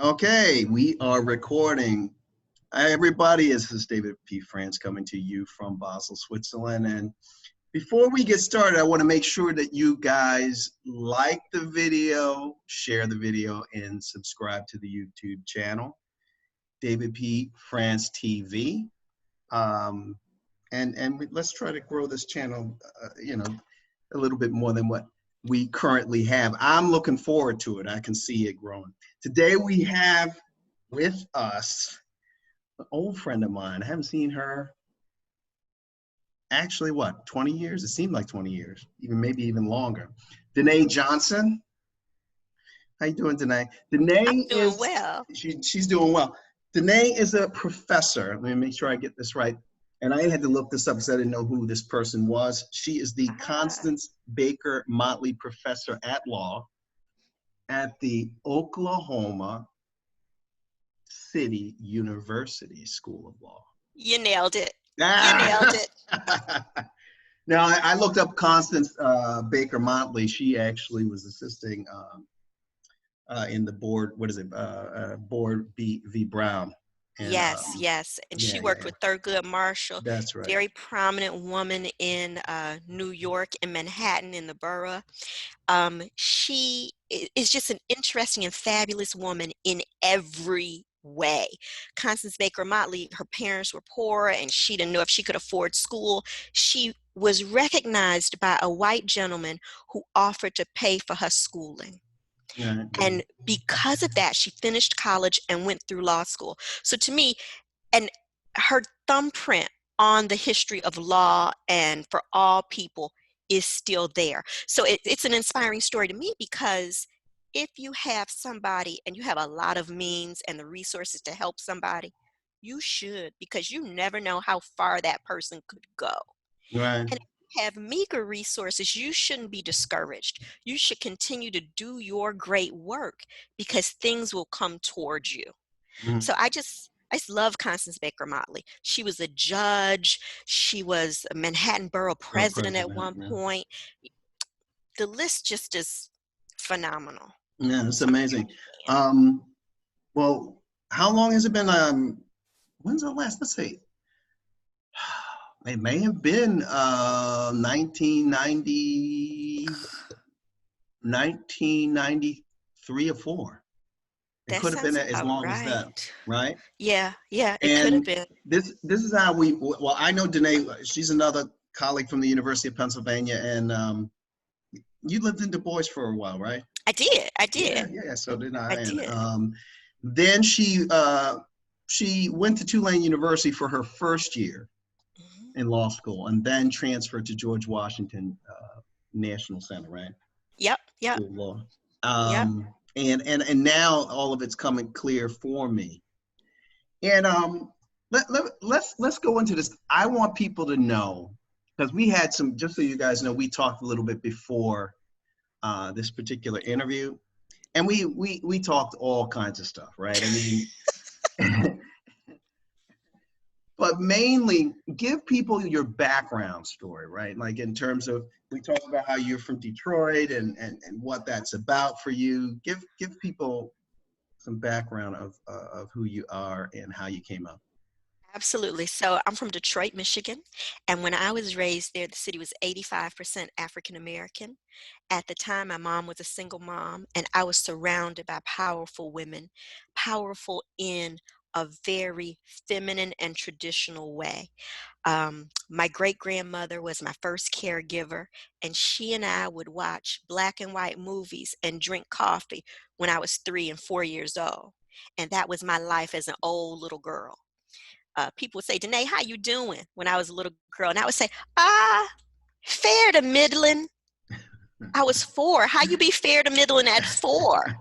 Okay, we are recording. Hi, everybody, this is David P. France coming to you from Basel, Switzerland. And before we get started, I want to make sure that you guys like the video, share the video, and subscribe to the YouTube channel, David P. France TV. Let's try to grow this channel, a little bit more than what we currently have. I'm looking forward to it. I can see it growing. Today we have with us an old friend of mine. I haven't seen her actually, 20 years? It seemed like 20 years, maybe even longer. Danné Johnson. How you doing, Danné? I'm doing well. She's doing well. Danné is a professor. Let me make sure I get this right. And I had to look this up because I didn't know who this person was. She is the Constance Baker Motley Professor at Law at the Oklahoma City University School of Law. You nailed it. You nailed it. Now, I looked up Constance Baker Motley. She actually was assisting in the board, Board v. Brown. And, yes. And she worked with Thurgood Marshall. That's right. Very prominent woman in New York, in Manhattan, in the borough. She is just an interesting and fabulous woman in every way. Constance Baker Motley, her parents were poor and she didn't know if she could afford school. She was recognized by a white gentleman who offered to pay for her schooling. And because of that, she finished college and went through law school. So to me, and her thumbprint on the history of law and for all people is still there. So it's an inspiring story to me, because if you have somebody and you have a lot of means and the resources to help somebody, you should, because you never know how far that person could go. Right. And have meager resources, you shouldn't be discouraged. You should continue to do your great work, because things will come towards you. So I just love Constance Baker Motley. She was a judge. She was a Manhattan Borough president at one point. The list just is phenomenal. Yeah, it's amazing. Well, how long has it been? When's the last? Let's see. It may have been 1993 or 4. It could have been as long as that, right? Yeah, it could have been. This is how I know Danné, she's another colleague from the University of Pennsylvania, and you lived in Du Bois for a while, right? I did. Yeah, so did I. I did. Then she went to Tulane University for her first year in law school, and then transferred to George Washington National Center, right? Yep. School of Law. And now all of it's coming clear for me. And let's go into this. I want people to know, because we had some, just so you guys know, we talked a little bit before this particular interview, and we talked all kinds of stuff, right? I mean, but mainly give people your background story, right? Like in terms of, we talked about how you're from Detroit and what that's about for you. Give people some background of who you are and how you came up. Absolutely. So I'm from Detroit, Michigan. And when I was raised there, the city was 85% African American. At the time, my mom was a single mom, and I was surrounded by powerful women, powerful in a very feminine and traditional way. My great-grandmother was my first caregiver, and she and I would watch black and white movies and drink coffee when I was 3 and 4 years old. And that was my life as an old little girl. People would say, Danné, how you doing? When I was a little girl. And I would say, fair to middling. I was 4. How you be fair to middling at 4?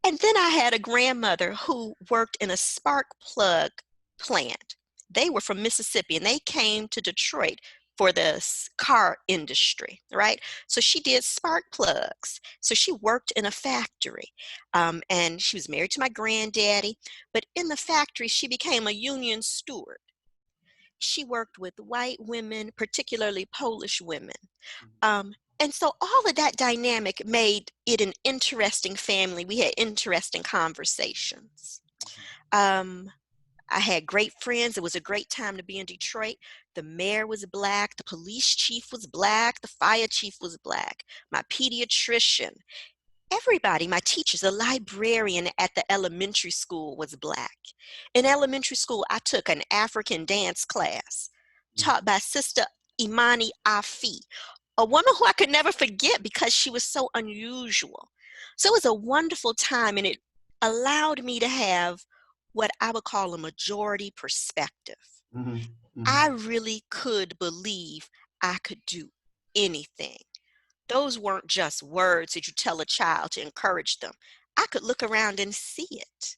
And then I had a grandmother who worked in a spark plug plant. They were from Mississippi, and they came to Detroit for the car industry, right? So she did spark plugs. So she worked in a factory, and she was married to my granddaddy. But in the factory, she became a union steward. She worked with white women, particularly Polish women. And so all of that dynamic made it an interesting family. We had interesting conversations. Um, I had great friends. It was a great time to be in Detroit. The mayor was Black. The police chief was Black. The fire chief was Black. My pediatrician, everybody, my teachers, the librarian at the elementary school was Black. In elementary school, I took an African dance class taught by Sister Imani Afi, a woman who I could never forget because she was so unusual. So it was a wonderful time, and it allowed me to have what I would call a majority perspective. Mm-hmm. I Mm-hmm. really could believe I could do anything. Those weren't just words that you tell a child to encourage them. I could look around and see it,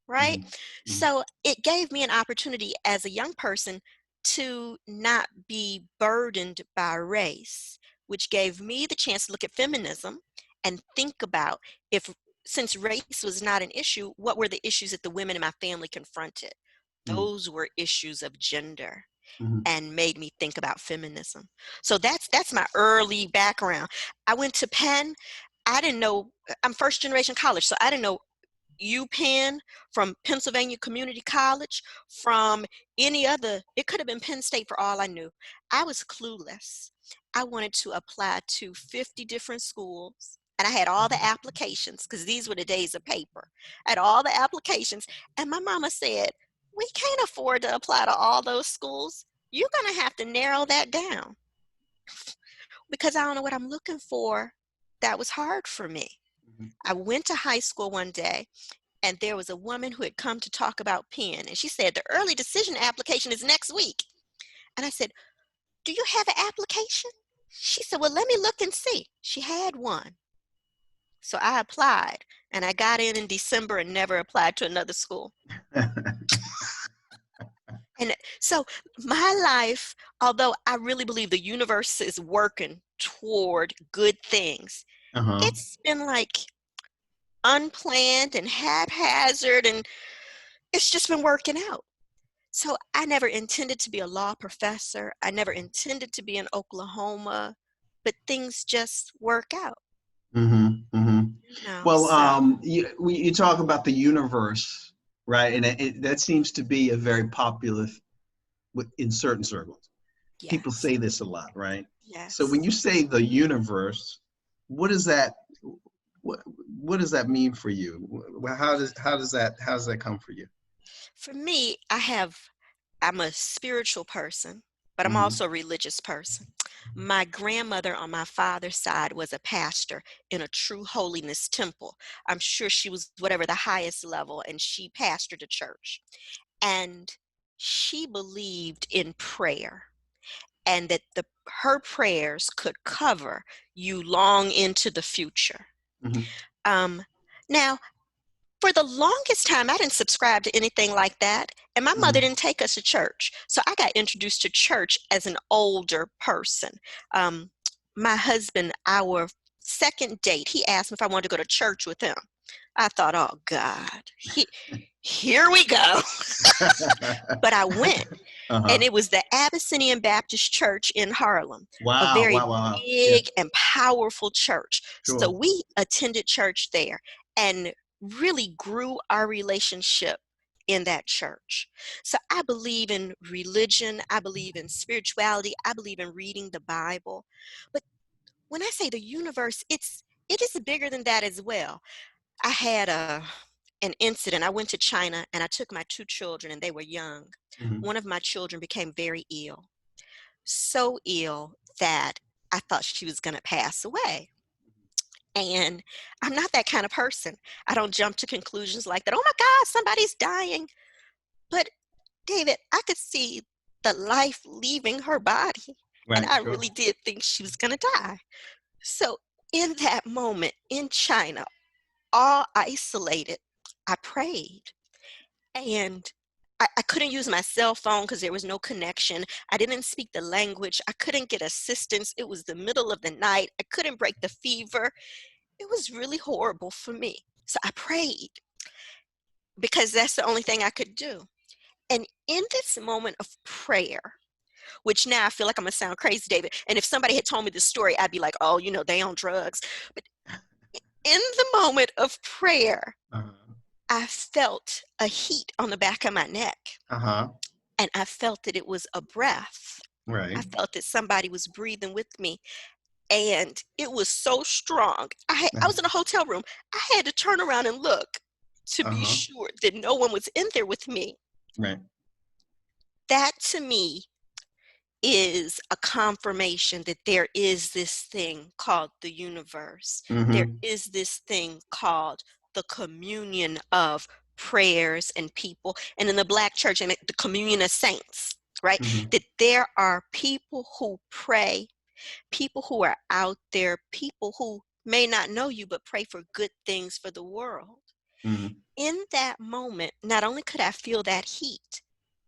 right? Mm-hmm. So it gave me an opportunity as a young person to not be burdened by race, which gave me the chance to look at feminism and think about, if since race was not an issue, what were the issues that the women in my family confronted? Those were issues of gender, Mm-hmm. and made me think about feminism. So that's my early background. I went to Penn. I didn't know, I'm first generation college, so I didn't know UPenn from Pennsylvania Community College, from any other. It could have been Penn State for all I knew. I was clueless. I wanted to apply to 50 different schools, and I had all the applications because these were the days of paper. I had all the applications, and my mama said, "We can't afford to apply to all those schools. You're going to have to narrow that down because I don't know what I'm looking for." That was hard for me. Mm-hmm. I went to high school one day, and there was a woman who had come to talk about Penn, and she said, "The early decision application is next week." And I said, "Do you have an application?" She said, "Well, let me look and see." She had one. So I applied, and I got in December and never applied to another school. And so my life, although I really believe the universe is working toward good things, Uh-huh. it's been like unplanned and haphazard, and it's just been working out. So I never intended to be a law professor. I never intended to be in Oklahoma, but things just work out, Mm-hmm. Mm-hmm. Well, so you talk about the universe, right? And that seems to be a very popular in certain circles. People yes, say this a lot, right? So when yes. you say the universe, what does that what does that mean for you? How does that come for you? For me, I'm a spiritual person, but I'm Mm-hmm. also a religious person. My grandmother on my father's side was a pastor in a true holiness temple. I'm sure she was whatever the highest level, and she pastored a church. And she believed in prayer, and that her prayers could cover you long into the future. Mm-hmm. Um, Now, for the longest time, I didn't subscribe to anything like that. And my mother Mm-hmm. didn't take us to church. So I got introduced to church as an older person. Um, my husband, our second date, he asked me if I wanted to go to church with him. I thought, oh God, here we go. But I went. And Uh-huh. it was the Abyssinian Baptist Church in Harlem, a Wow, very wow, wow, wow. Yeah, big and powerful church. So sure. we attended church there and really grew our relationship in that church. So I believe in religion, I believe in spirituality, I believe in reading the Bible. But when I say the universe, it is bigger than that as well. I had an incident. I went to China and I took my two children, and they were young. Mm-hmm. One of my children became very ill, so ill that I thought she was going to pass away. And I'm not that kind of person. I don't jump to conclusions like that. Oh my God, somebody's dying. But David, I could see the life leaving her body, and Right, I sure. really did think she was going to die. So in that moment in China, all isolated, I prayed. And I couldn't use my cell phone because there was no connection. I didn't speak the language. I couldn't get assistance. It was the middle of the night. I couldn't break the fever. It was really horrible for me. So I prayed because that's the only thing I could do. And in this moment of prayer, which now I feel like I'm going to sound crazy, David. And if somebody had told me this story, I'd be like, oh, they on drugs. But in the moment of prayer, I felt a heat on the back of my neck. And I felt that it was a breath. Right. I felt that somebody was breathing with me. And it was so strong. I was in a hotel room. I had to turn around and look to be sure that no one was in there with me. Right. That to me is a confirmation that there is this thing called the universe. There is this thing called the communion of prayers and people. And in the Black church, and the communion of saints, right? That there are people who pray, people who are out there, people who may not know you, but pray for good things for the world. In that moment, not only could I feel that heat,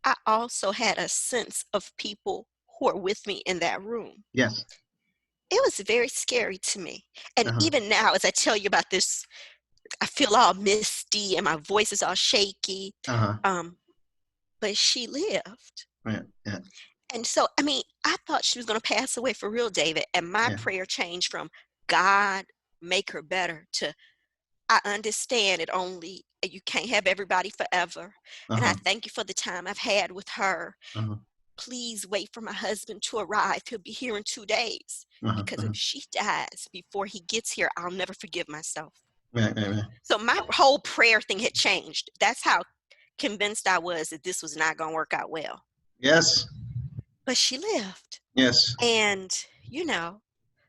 I also had a sense of people who are with me in that room. Yes. It was very scary to me. And even now, as I tell you about this, I feel all misty and my voice is all shaky. But she lived. Right. Yeah. And so, I thought she was going to pass away for real, David. And my prayer changed from God, make her better, to I understand it only, you can't have everybody forever. And I thank you for the time I've had with her. Please wait for my husband to arrive. He'll be here in 2 days. Because if she dies before he gets here, I'll never forgive myself. Right. So my whole prayer thing had changed. That's how convinced I was that this was not going to work out well. Yes. But she lived. Yes. And,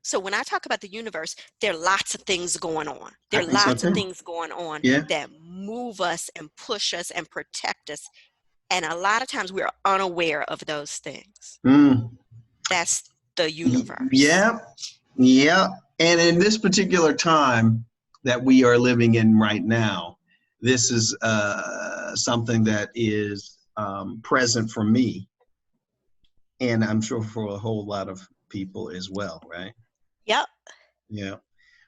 so when I talk about the universe, there are lots of things going on. There are lots of things going on that move us and push us and protect us. And a lot of times we're unaware of those things. That's the universe. Yeah. And in this particular time that we are living in right now, this is something that is present for me. And I'm sure for a whole lot of people as well, right? Yep. Yeah.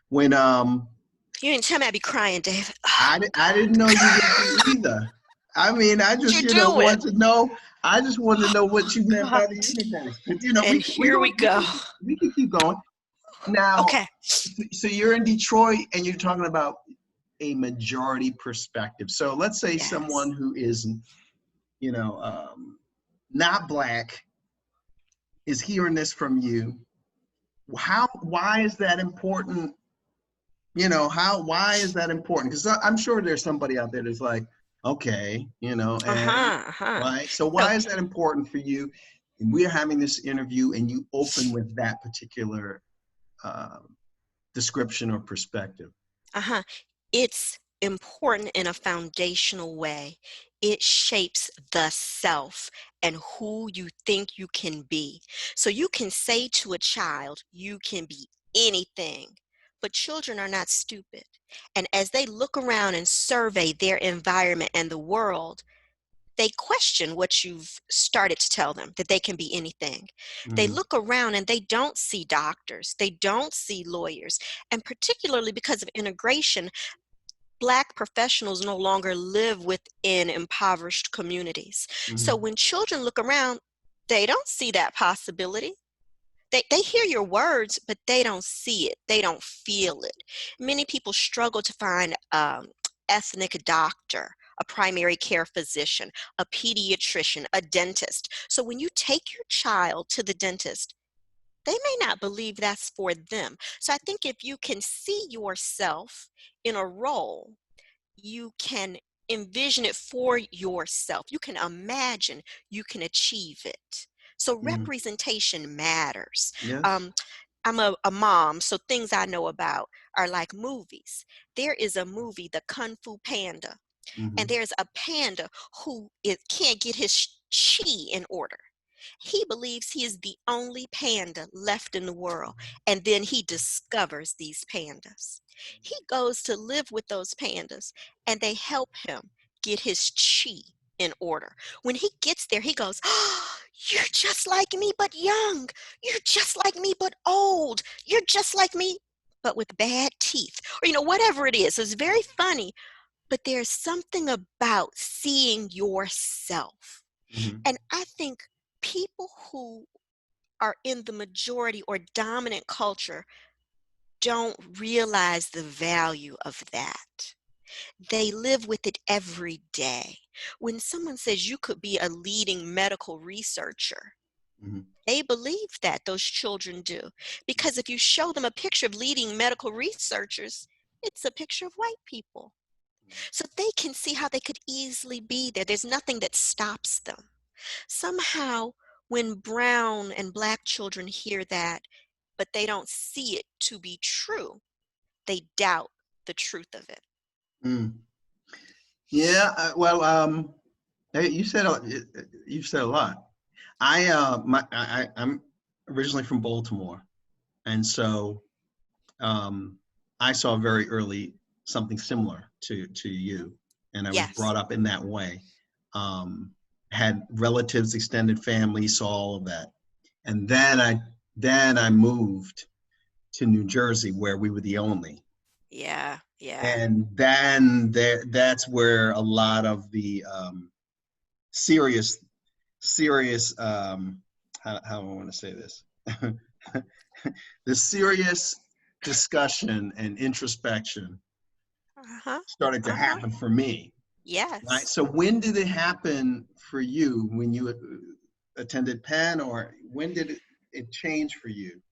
When you didn't tell me I'd be crying, David. I didn't know you would be either. I just want to know. I just want to know what you meant by the universe. But we can keep going. Now, okay. So you're in Detroit and you're talking about a majority perspective. So let's say someone who isn't, not Black is hearing this from you. Why is that important? Why is that important? Because I'm sure there's somebody out there that's like, okay, right? So why is that important for you? And we're having this interview and you open with that particular description or perspective. It's important in a foundational way. It shapes the self and who you think you can be. So you can say to a child, you can be anything, but children are not stupid. And as they look around and survey their environment and the world, they question what you've started to tell them, that they can be anything. They look around and they don't see doctors. They don't see lawyers. And particularly because of integration, Black professionals no longer live within impoverished communities. So when children look around, they don't see that possibility. They hear your words, but they don't see it. They don't feel it. Many people struggle to find ethnic doctor, a primary care physician, a pediatrician, a dentist. So when you take your child to the dentist, they may not believe that's for them. So I think if you can see yourself in a role, you can envision it for yourself. You can imagine you can achieve it. So representation matters. Yes. I'm a mom, so things I know about are like movies. There is a movie, The Kung Fu Panda, and there's a panda who can't get his chi in order. He believes he is the only panda left in the world, and then he discovers these pandas. He goes to live with those pandas, and they help him get his chi in order. When he gets there, he goes, "Oh, you're just like me, but young. You're just like me, but old. You're just like me, but with bad teeth." Or, whatever it is. It's very funny, but there's something about seeing yourself. And I think people who are in the majority or dominant culture don't realize the value of that. They live with it every day. When someone says you could be a leading medical researcher, Mhm. they believe that, those children do. Because if you show them a picture of leading medical researchers, it's a picture of white people. So they can see how they could easily be there. There's nothing that stops them. Somehow, when brown and black children hear that, but they don't see it to be true, they doubt the truth of it. Mm. Yeah, well, hey, you said a lot. I'm originally from Baltimore, and so I saw very early something similar to you, and I was Yes. brought up in that way. Had relatives, extended family, saw all of that, and then I moved to New Jersey, where we were the only. Yeah. Yeah. And then that's where a lot of the serious serious how do I want to say this the serious discussion and introspection Uh-huh. started to Uh-huh. happen for me, right? Yes. So when did it happen for you, when you attended Penn, or when did it change for you?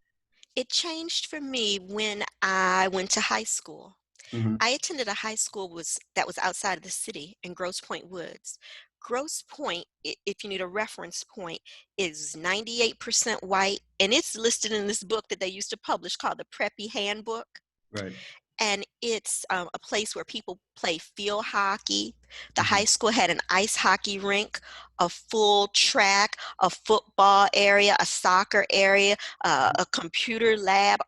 It changed for me when I went to high school. Mm-hmm. I attended a high school that was outside of the city in Grosse Pointe Woods. Grosse Pointe, if you need a reference point, is 98% white, and it's listed in this book that they used to publish called the Preppy Handbook. Right. And it's a place where people play field hockey. The Mm-hmm. high school had an ice hockey rink, a full track, a football area, a soccer area, a computer lab.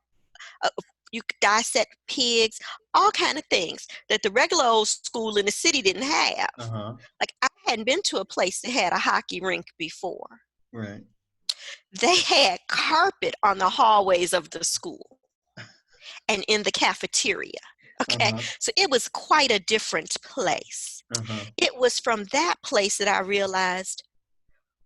uh, you could dissect pigs, all kind of things that the regular old school in the city didn't have. Uh-huh. Like, I hadn't been to a place that had a hockey rink before. Right. They had carpet on the hallways of the school and in the cafeteria. Okay, Uh-huh. so it was quite a different place. Uh-huh. It was from that place that I realized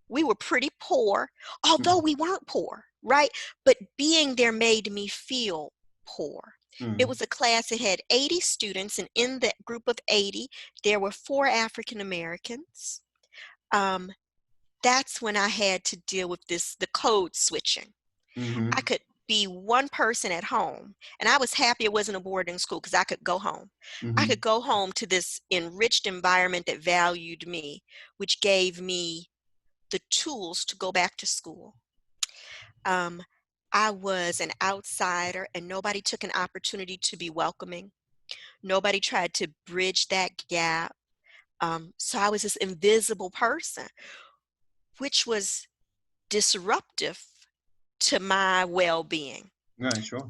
we were pretty poor, although we weren't poor, right? But being there made me feel poor. It Mm-hmm. was a class that had 80 students, and in that group of 80, there were 4 African Americans. Um, that's when I had to deal with the code switching. I Mm-hmm. could be one person at home, and I was happy it wasn't a boarding school because I could go home. I Mm-hmm. could go home to this enriched environment that valued me, which gave me the tools to go back to school. Um, I was an outsider, and nobody took an opportunity to be welcoming. Nobody tried to bridge that gap. So I was this invisible person, which was disruptive to my well-being. Right, sure.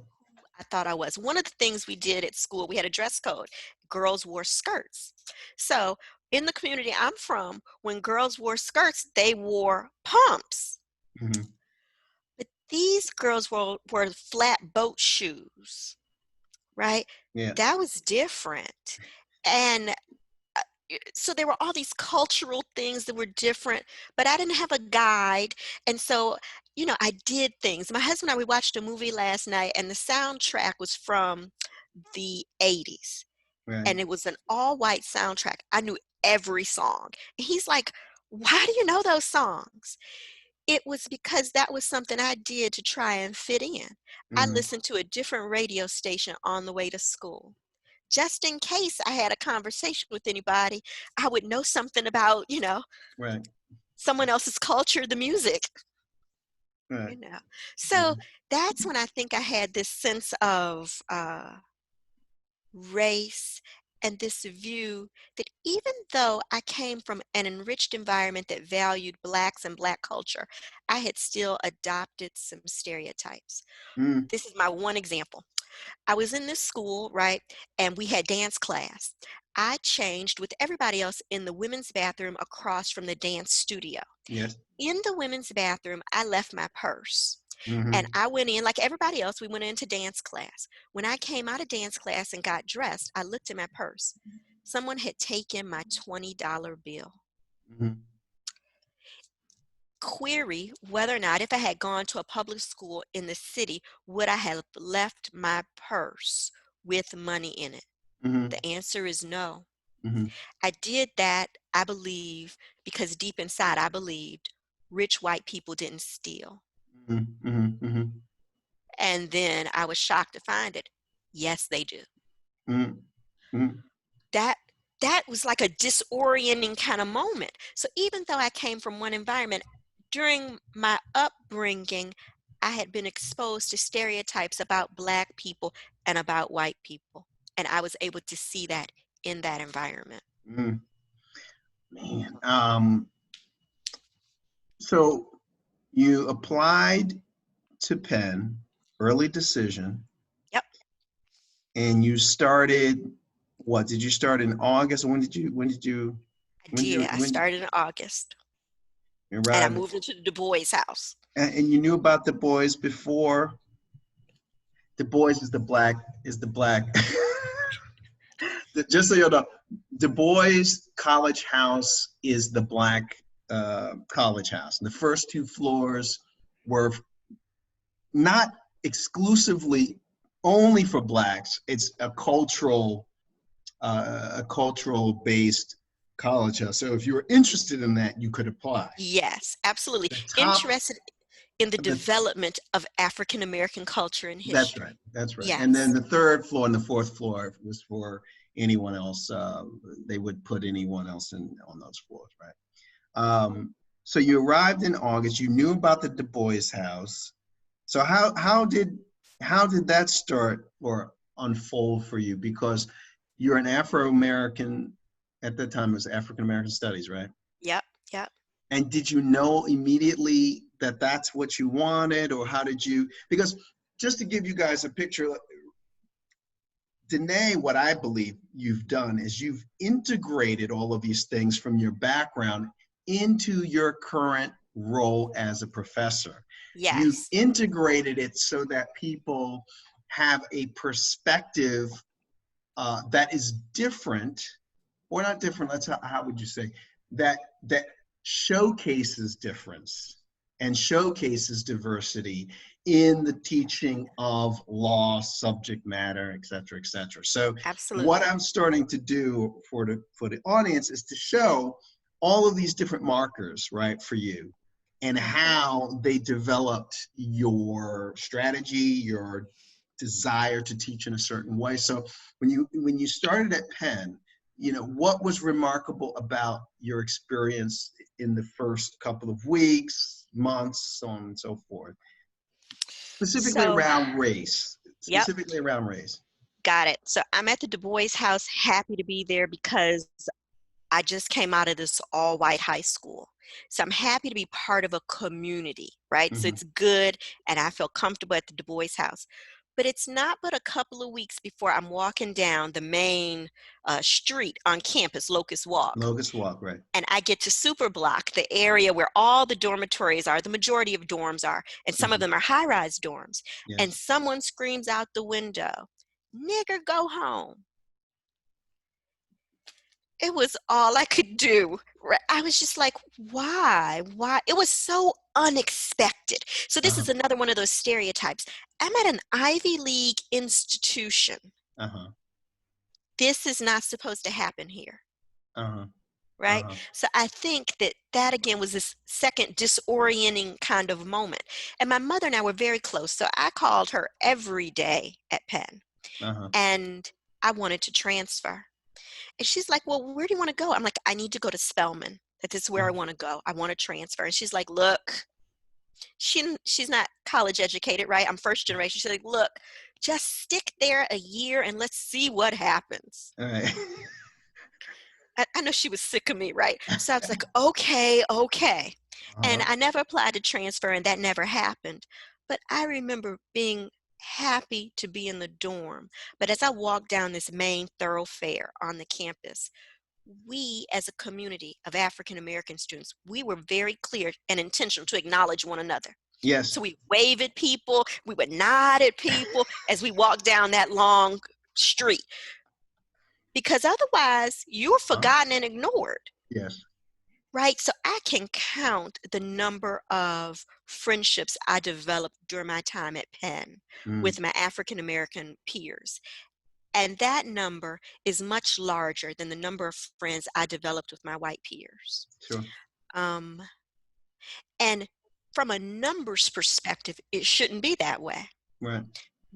I thought I was. One of the things we did at school, we had a dress code. Girls wore skirts. So in the community I'm from, when girls wore skirts, they wore pumps. Mm-hmm. But these girls wore flat boat shoes, right? Yeah. That was different. And so there were all these cultural things that were different, but I didn't have a guide. And so, I did things. My husband and I, we watched a movie last night, and the soundtrack was from the 80s. Right. And it was an all-white soundtrack. I knew every song. And he's like, "Why do you know those songs?" It was because that was something I did to try and fit in. I Mm-hmm. listened to a different radio station on the way to school. Just in case I had a conversation with anybody, I would know something about, Right. someone else's culture, the music, Right. you know. So Mm-hmm. that's when I think I had this sense of race and this view that even though I came from an enriched environment that valued Blacks and Black culture, I had still adopted some stereotypes. Mm-hmm. This is my one example. I was in this school, right? And we had dance class. I changed with everybody else in the women's bathroom across from the dance studio. Yes. In the women's bathroom, I left my purse. And Mm-hmm. I went in, like everybody else, we went into dance class. When I came out of dance class and got dressed, I looked at my purse. Someone had taken my $20 bill. Mm-hmm. query whether or not, if I had gone to a public school in the city, would I have left my purse with money in it? Mm-hmm. The answer is no. Mm-hmm. I did that, I believe, because deep inside I believed rich white people didn't steal. Mm-hmm. Mm-hmm. Mm-hmm. And then I was shocked to find it. Yes, they do. Mm-hmm. That that was like a disorienting kind of moment. So even though I came from one environment, during my upbringing, I had been exposed to stereotypes about Black people and about white people. And I was able to see that in that environment. Mm. Man. So you applied to Penn, early decision, Yep, and you started, what, did you start in August? I did. I started in August You and I arrived? moved into the Du Bois house. And you knew about the boys before? The boys is the black. Just so you know, Du Bois College House is the black college house. And the first two floors were not exclusively only for blacks. It's a cultural based college house. So if you were interested in that, you could apply. Yes, absolutely. The top, Interested in the the development of African American culture and That's history. right. That's right. And then Yes, the third floor and the fourth floor was for anyone else. They would put anyone else on those floors, right? So you arrived in August. You knew about the Du Bois house. So how did that start or unfold for you? Because you're an Afro-American, at the time it was African American Studies, right? yep, yep. And did you know immediately that that's what you wanted, or how did you? Because just to give you guys a picture, Danné, what I believe you've done is you've integrated all of these things from your background into your current role as a professor. You've Yes, integrated it so that people have a perspective that is different, or not different. How would you say that showcases difference and showcases diversity in the teaching of law, subject matter, et cetera, et cetera. So what absolutely. I'm starting to do for the audience is to show all of these different markers, right, for you, and how they developed your strategy, your desire to teach in a certain way. So when you started at Penn, what was remarkable about your experience in the first couple of weeks, months, so on and so forth, specifically So, around race, yep, specifically around race? got it. So I'm at the Du Bois house, happy to be there because I just came out of this all white high school. So I'm happy to be part of a community, right? So Mm-hmm. it's good and I feel comfortable at the Du Bois house. But it's not but a couple of weeks before I'm walking down the main street on campus, Locust Walk, Locust Walk, right? and I get to Super Block, the area where all the dormitories are, the majority of dorms are, and some of Mm-hmm. them are high-rise dorms. And Yes. someone screams out the window, "Nigger, go home." It was all I could do. I was just like, why? Why? It was so unexpected. So this Uh-huh. is another one of those stereotypes. I'm at an Ivy League institution. Uh-huh. This is not supposed to happen here, Uh-huh. right? Uh-huh. So I think that again was this second disorienting kind of moment. And my mother and I were very close. So I called her every day at Penn Uh-huh. and I wanted to transfer. And she's like, "Well, where do you want to go?" I'm like, "I need to go to Spelman. That this is where I want to go. I want to transfer." And she's like, "Look," she's not college educated, right? I'm first generation. She's like, "Look, just stick there a year and let's see what happens." All right. I know she was sick of me, right? So I was like, "Okay, okay." And Uh-huh. I never applied to transfer, and that never happened. But I remember being happy to be in the dorm. But as I walked down this main thoroughfare on the campus, we as a community of African American students, we were very clear and intentional to acknowledge one another. Yes. So we wave at people, we would nod at people as we walked down that long street, because otherwise you were Huh? forgotten and ignored. Yes. Right? So I can count the number of friendships I developed during my time at Penn Mm, with my African American peers. And that number is much larger than the number of friends I developed with my white peers. sure. Um, and from a numbers perspective, it shouldn't be that way. Right.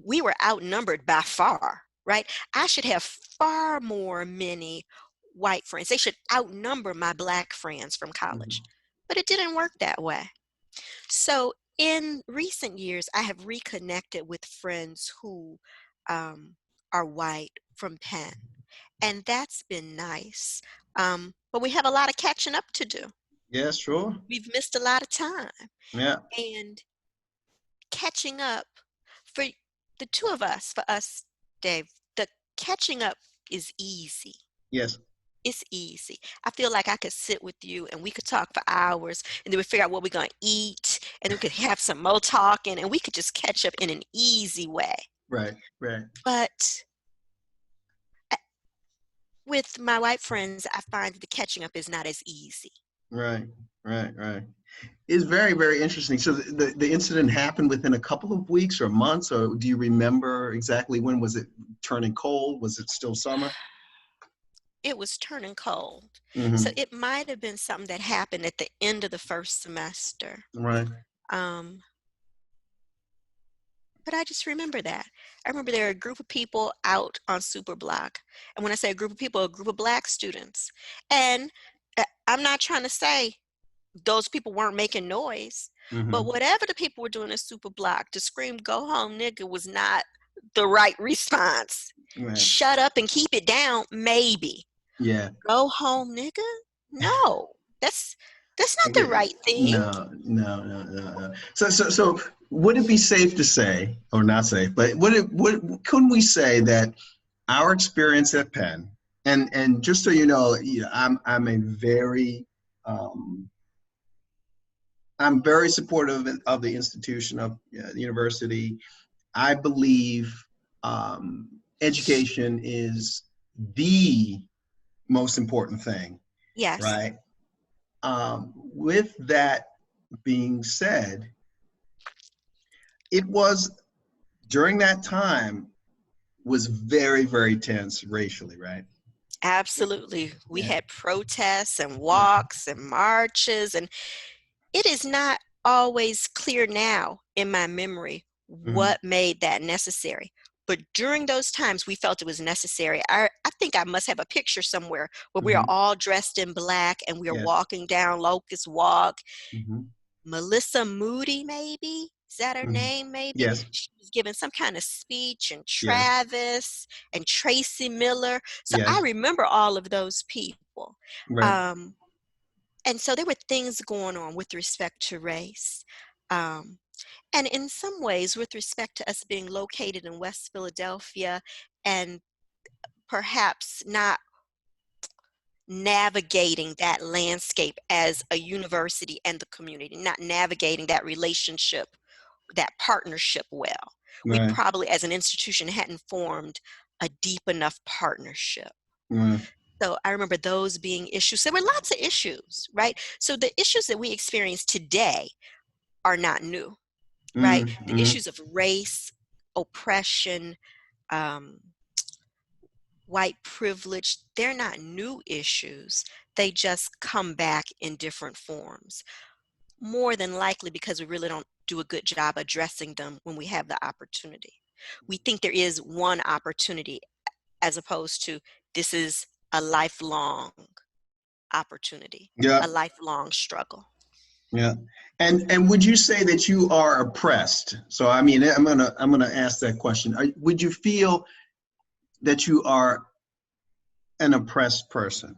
We were outnumbered by far, right? I should have far more many white friends. They should outnumber my black friends from college. Hmm. But it didn't work that way. So in recent years, I have reconnected with friends who um, are white from Penn, and that's been nice. But we have a lot of catching up to do. Yeah, sure. We've missed a lot of time, Yeah. and catching up for the two of us, for us, Dave, the catching up is easy. Yes. It's easy. I feel like I could sit with you and we could talk for hours and then we figure out what we're going to eat and we could have some more talking and we could just catch up in an easy way. Right. Right. But uh, with my white friends, I find that the catching up is not as easy. Right. Right. Right. It's very, very interesting. So the incident happened within a couple of weeks or months, or do you remember exactly when? Was it turning cold? Was it still summer? It was turning cold. So Hmm. it might have been something that happened at the end of the first semester. Right. Um, But I just remember that. I remember there were a group of people out on Super Block. And when I say a group of people, a group of black students. And I'm not trying to say those people weren't making noise, but Hmm. whatever the people were doing at Super Block, to scream, "Go home, nigga," was not the right response. Right. Shut up and keep it down, maybe. Yeah. Go home, nigga? No, that's I not the get right thing. no, no, no, no, no. So would it be safe to say, or not safe, but couldn't we say that our experience at Penn, and just so you know, I'm a very um, I'm very supportive of the institution of the university. I believe education is the most important thing, Yes, right? With that being said, it was during that time was very, very tense racially, right? absolutely. We Yeah. had protests and Yeah. walks and marches, and it is not always clear now in my memory Hmm. what made that necessary. But during those times, we felt it was necessary. I think I must have a picture somewhere where we are Hmm. all dressed in black and we are Yes. walking down Locust Walk. Hmm. Melissa Moody, maybe? Is that her Hmm. name, maybe? Yes. She was giving some kind of speech, and Yes. Travis and Tracy Miller. So I Yes. remember all of those people. Right. Um, and so there were things going on with respect to race. Um, and in some ways, with respect to us being located in West Philadelphia and perhaps not navigating that landscape as a university and the community, not navigating that relationship, that partnership well. We Right. probably, as an institution, hadn't formed a deep enough partnership. Right. So I remember those being issues. There were lots of issues, right? So the issues that we experience today are not new, right? The Mm-hmm. issues of race, oppression, um, white privilege, they're not new issues. They just come back in different forms, more than likely because we really don't do a good job addressing them when we have the opportunity. We think there is one opportunity as opposed to this is a lifelong opportunity, Yeah. a lifelong struggle. Yeah. And would you say that you are oppressed? So I mean, I'm gonna ask that question. Would you feel that you are an oppressed person?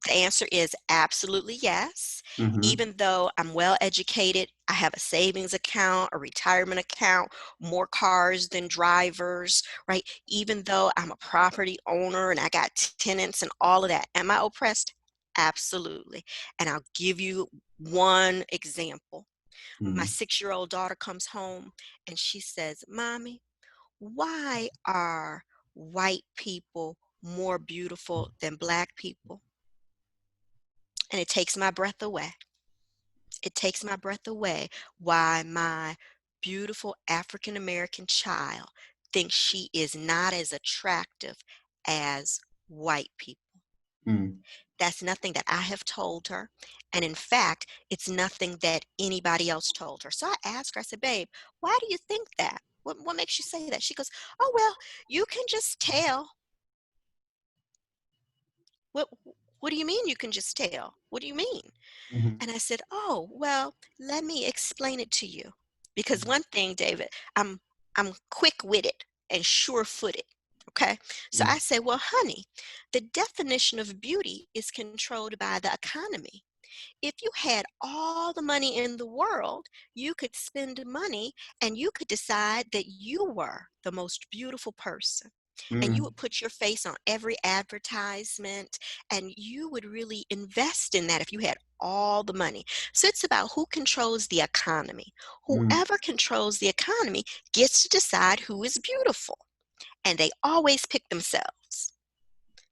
The answer is absolutely yes. Mm-hmm. Even though I'm well educated, I have a savings account, a retirement account, more cars than drivers, right? Even though I'm a property owner and I got tenants and all of that, am I oppressed? Absolutely. And I'll give you one example. My Mm-hmm. 6-year-old daughter comes home and she says, "Mommy, why are white people more beautiful than black people?" And it takes my breath away. It takes my breath away why my beautiful African American child thinks she is not as attractive as white people. Mm. That's nothing that I have told her. And in fact, it's nothing that anybody else told her. So I asked her, I said, babe, why do you think that? What makes you say that? She goes, oh, well, you can just tell. What, what do you mean you can just tell? What do you mean? Mm-hmm. And I said, oh, well, let me explain it to you. Because one thing, David, I'm I'm quick-witted and sure-footed. Okay. So Mm-hmm. I said, well, honey, the definition of beauty is controlled by the economy. If you had all the money in the world, you could spend money and you could decide that you were the most beautiful person. And you Mm-hmm. would put your face on every advertisement and you would really invest in that if you had all the money. So it's about who controls the economy. Mm-hmm. Whoever controls the economy gets to decide who is beautiful. And they always pick themselves.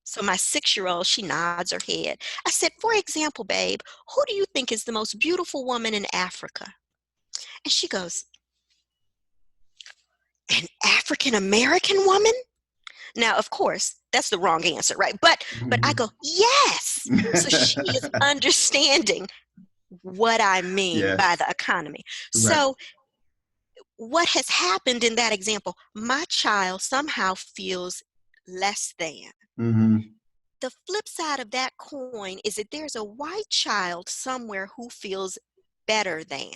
So my 6-year-old, she nods her head. I said, for example, babe, who do you think is the most beautiful woman in Africa? And she goes, an African American woman? Now, of course, that's the wrong answer, right? But I Mm-hmm. go, yes. So she is understanding what I mean by Yes. the economy. Right. So what has happened in that example, my child somehow feels less than. Mm-hmm. The flip side of that coin is that there's a white child somewhere who feels better than.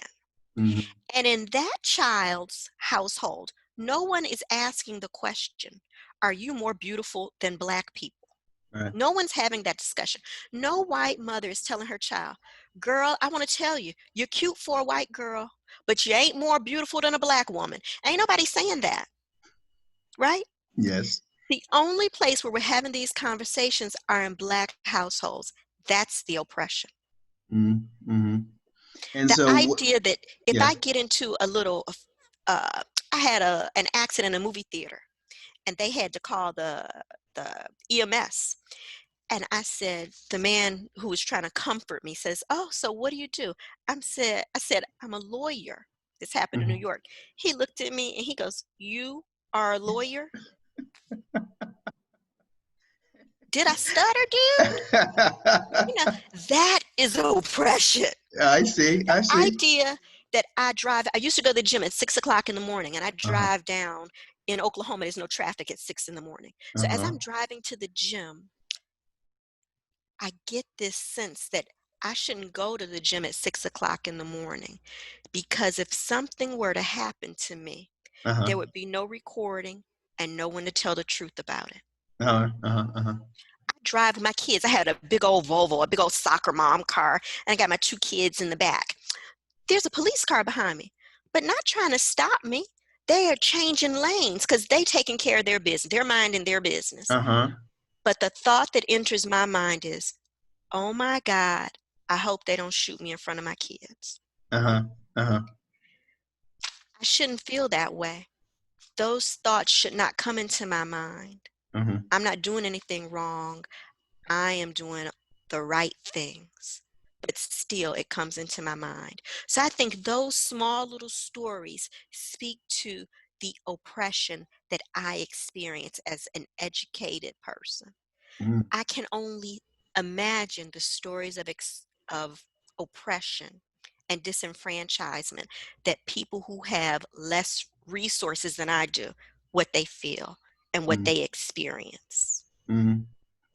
Mm-hmm. And in that child's household, no one is asking the question, are you more beautiful than Black people? Right. No one's having that discussion. No white mother is telling her child, girl, I want to tell you, you're cute for a white girl, but you ain't more beautiful than a Black woman. Ain't nobody saying that, right? Yes. The only place where we're having these conversations are in Black households. That's the oppression. Mm-hmm. Mm-hmm. And The so, idea that if I yes. get into a little, I had an accident in a movie theater, and they had to call the EMS. And I said, the man who was trying to comfort me says, oh, so what do you do? I said, I'm a lawyer. This happened in New Mm-hmm. York. He looked at me and he goes, you are a lawyer? Did I stutter, dude? You know, that is oppression. I see. The I see. idea that I used to go to the gym at 6 o'clock in the morning and I Uh-huh. drive down in Oklahoma, there's no traffic at 6 in the morning. So as Uh-huh. I'm driving to the gym, I get this sense that I shouldn't go to the gym at 6 o'clock in the morning because if something were to happen to me, Uh-huh. there would be no recording and no one to tell the truth about it. Uh-huh. Uh-huh. Uh-huh. I drive with my kids. I had a big old Volvo, a big old soccer mom car, and I got my 2 kids in the back. There's a police car behind me, but not trying to stop me. They are changing lanes because they taking care of their business. They're minding their business. Uh-huh. But the thought that enters my mind is, oh my God, I hope they don't shoot me in front of my kids. Uh-huh. Uh-huh. I shouldn't feel that way. Those thoughts should not come into my mind. Uh-huh. I'm not doing anything wrong. I am doing the right things, but still it comes into my mind. So I think those small little stories speak to the oppression that I experience as an educated person. Mm-hmm. I can only imagine the stories of oppression and disenfranchisement that people who have less resources than I do, what they feel and what they experience. Mm-hmm.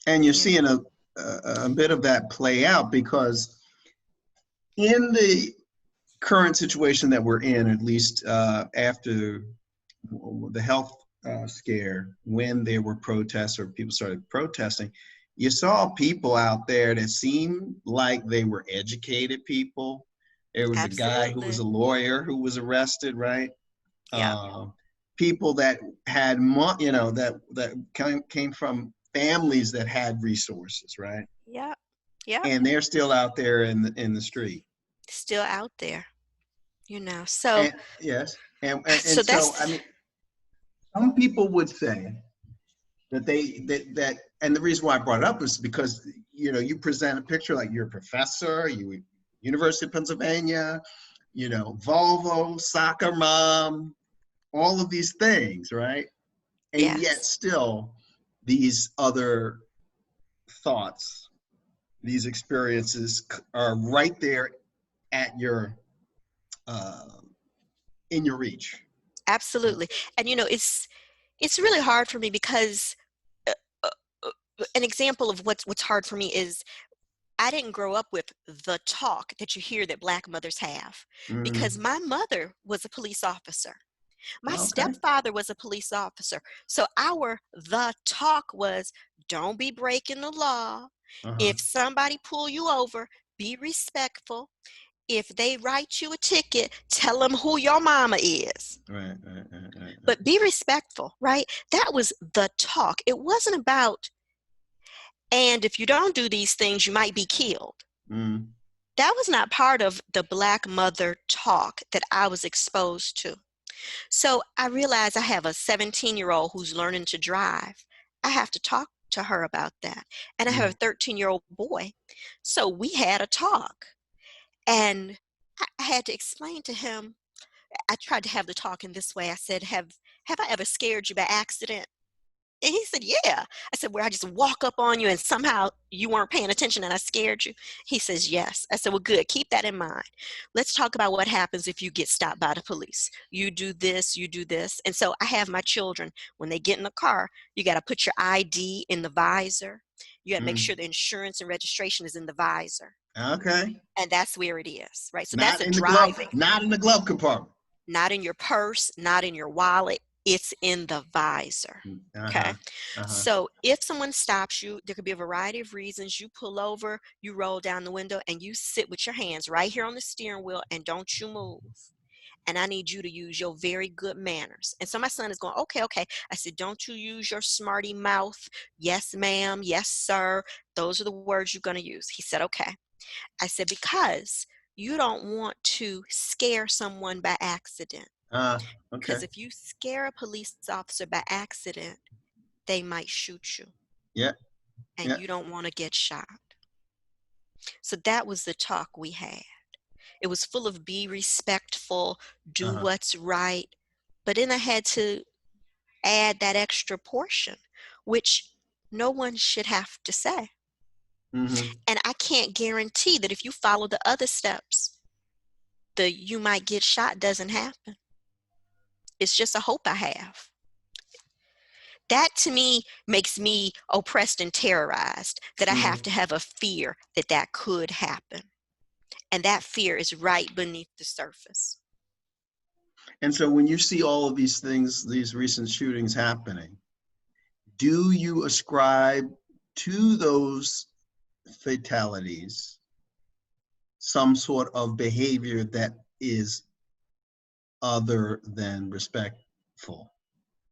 And you're Yeah. seeing a bit of that play out because in the current situation that we're in, at least after the health scare, when there were protests or people started protesting, you saw people out there that seemed like they were educated people. There was a guy who was Absolutely. a lawyer who was arrested, right? Yeah. People that had, that came from families that had resources, right? Yeah. Yeah. And they're still out there in the street. Still out there, you know. So And yes, and so so that's I mean, some people would say that and the reason why I brought it up is because you present a picture like you're a professor, University of Pennsylvania, Volvo, soccer mom, all of these things, right? And yet Yes. still these other thoughts, these experiences are right there at your in your reach. Absolutely. And it's really hard for me because uh, uh, an example of what's hard for me is I didn't grow up with the talk that you hear that Black mothers have, because Mm, my mother was a police officer. My okay. stepfather was a police officer. So our the talk was, don't be breaking the law. Uh-huh. If somebody pull you over, be respectful. If they write you a ticket, tell them who your mama is. Right. But be respectful, right? That was the talk. It wasn't about, and if you don't do these things, you might be killed. Mm, That was not part of the Black mother talk that I was exposed to. So I realize I have a 17-year-old who's learning to drive. I have to talk to her about that. And I have mm, a 13-year-old boy. So we had a talk. And I had to explain to him, I tried to have the talk in this way. I said, have I ever scared you by accident? And he said, yeah. I said, where I just walk up on you and somehow you weren't paying attention and I scared you? He says, yes. I said, well, good. Keep that in mind. Let's talk about what happens if you get stopped by the police. You do this, you do this. And so I have my children, when they get in the car, you got to put your ID in the visor. You got to make mm. sure the insurance and registration is in the visor. Okay. And that's where it is, right? So that's Not a in the glove, driving, not in the glove compartment. not in your purse, not in your wallet. It's in the visor. Okay. Uh-huh. Uh-huh. So if someone stops you, there could be a variety of reasons. You pull over, you roll down the window, and you sit with your hands right here on the steering wheel and don't you move. And I need you to use your very good manners. And so my son is going, okay, okay. I said, don't you use your smarty mouth. Yes, ma'am. Yes, sir. Those are the words you're going to use. He said, okay. I said, because you don't want to scare someone by accident. Okay. Because if you scare a police officer by accident, they might shoot you. Yeah. And Yeah. you don't want to get shot. So that was the talk we had. It was full of be respectful, do Uh-huh. what's right. But then I had to add that extra portion, which no one should have to say. Mm-hmm. And I can't guarantee that if you follow the other steps, the you might get shot doesn't happen. It's just a hope I have. That to me makes me oppressed and terrorized, that I have Mm-hmm. to have a fear that that could happen. And that fear is right beneath the surface. And so when you see all of these things, these recent shootings happening, do you ascribe to those fatalities some sort of behavior that is other than respectful?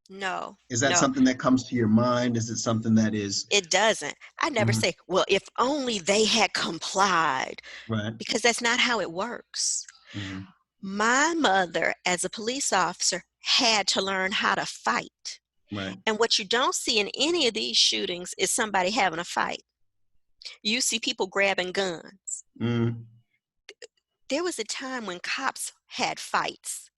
No, Is that no, something that comes to your mind? Is it something that is it doesn't. I never mhm, say, well, if only they had complied, right? because that's not how it works. Hmm. My mother, as a police officer, had to learn how to fight. Right. And what you don't see in any of these shootings is somebody having a fight. You see people grabbing guns. Mm, There was a time when cops had fights.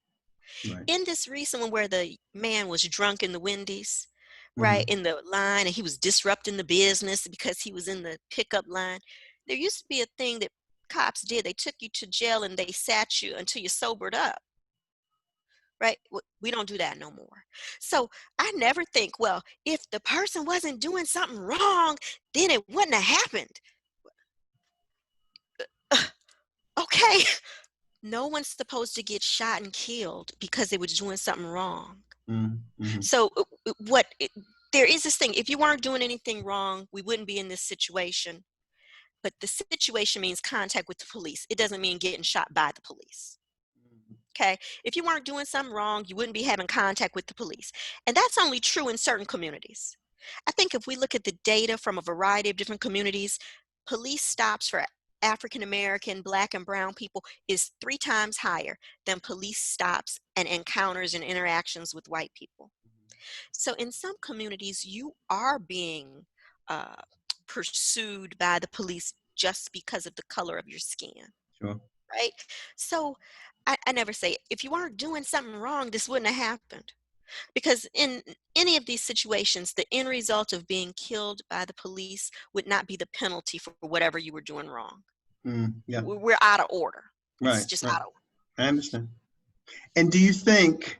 right. In this recent one where the man was drunk in the Wendy's, right, Hmm. in the line, and he was disrupting the business because he was in the pickup line, there used to be a thing that cops did. They took you to jail and they sat you until you sobered up, right? We don't do that no more. So I never think, well, if the person wasn't doing something wrong, then it wouldn't have happened. Okay. No one's supposed to get shot and killed because they were doing something wrong. Mm-hmm. So what there is this thing, if you weren't doing anything wrong, we wouldn't be in this situation. But the situation means contact with the police. It doesn't mean getting shot by the police. Okay. If you weren't doing something wrong, you wouldn't be having contact with the police. And that's only true in certain communities. I think if we look at the data from a variety of different communities, police stops for African American, Black, and Brown people is 3 times higher than police stops and encounters and interactions with white people. So in some communities, you are being uh, pursued by the police just because of the color of your skin, Sure. right? So I never say, if you weren't doing something wrong, this wouldn't have happened. Because in any of these situations, the end result of being killed by the police would not be the penalty for whatever you were doing wrong. Yeah. We're out of order. It's Right. just Right. out of order. I understand. And do you think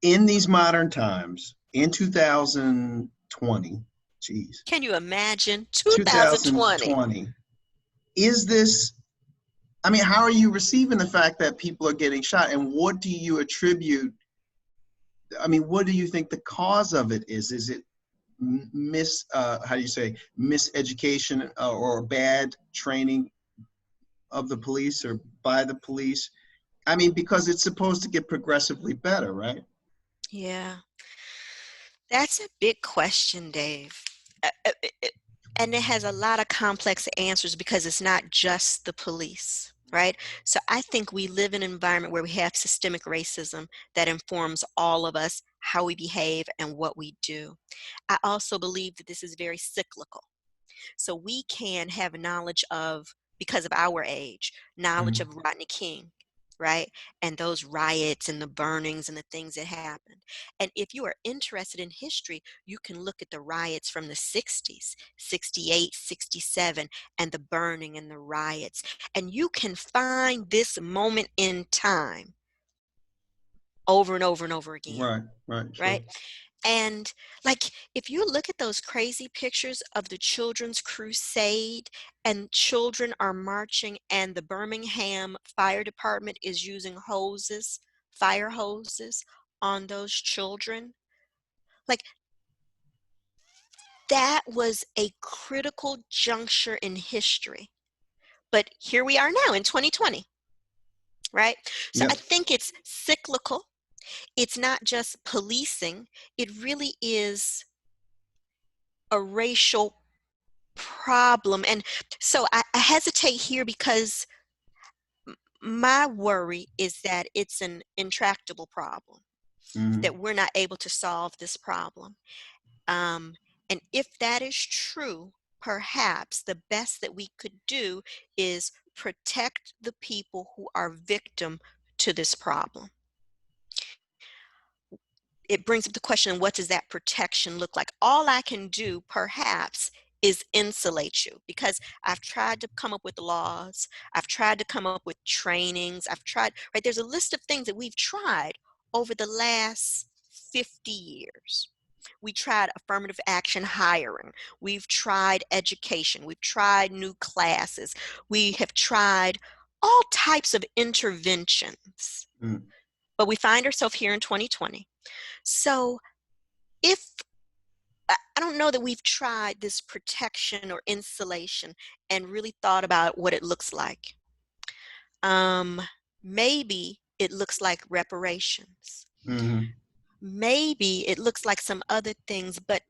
in these modern times, in 2020, geez, Can you imagine 2020? 2020, is this, I mean, how are you receiving the fact that people are getting shot, and what do you attribute, I mean, what do you think the cause of it is? Is it how do you say, miseducation or bad training of the police or by the police? I mean, because it's supposed to get progressively better, right? Yeah, that's a big question, Dave. And it has a lot of complex answers because it's not just the police, right? So I think we live in an environment where we have systemic racism that informs all of us, how we behave and what we do. I also believe that this is very cyclical. So we can have knowledge of, because of our age, knowledge Mm. of Rodney King, right? And those riots and the burnings and the things that happened. And if you are interested in history, you can look at the riots from the 60s, 68, 67, and the burning and the riots. And you can find this moment in time over and over and over again, Right, right, sure. right? And like, if you look at those crazy pictures of the Children's Crusade and children are marching and the Birmingham Fire Department is using hoses, fire hoses on those children, like that was a critical juncture in history. But here we are now in 2020, right? So I Yep. think it's cyclical. It's not just policing. It really is a racial problem. And so I hesitate here because my worry is that it's an intractable problem, Mm-hmm. that we're not able to solve this problem. Um, and if that is true, perhaps the best that we could do is protect the people who are victim to this problem. It brings up the question, what does that protection look like? All I can do, perhaps, is insulate you, because I've tried to come up with laws. I've tried to come up with trainings. I've tried, right? There's a list of things that we've tried over the last 50 years. We tried affirmative action hiring. We've tried education. We've tried new classes. We have tried all types of interventions. Mm. But we find ourselves here in 2020. So if I don't know that we've tried this protection or insulation and really thought about what it looks like. Maybe it looks like reparations. Mm-hmm. Maybe it looks like some other things, but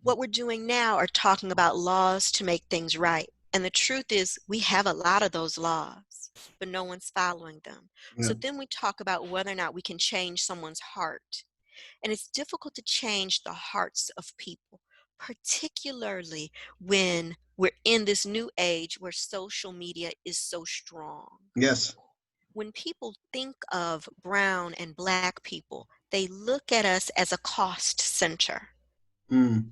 what we're doing now are talking about laws to make things right. And the truth is, we have a lot of those laws, but no one's following them. Yeah. So then we talk about whether or not we can change someone's heart. And it's difficult to change the hearts of people, particularly when we're in this new age where social media is so strong. Yes. When people think of brown and black people, they look at us as a cost center. Mm.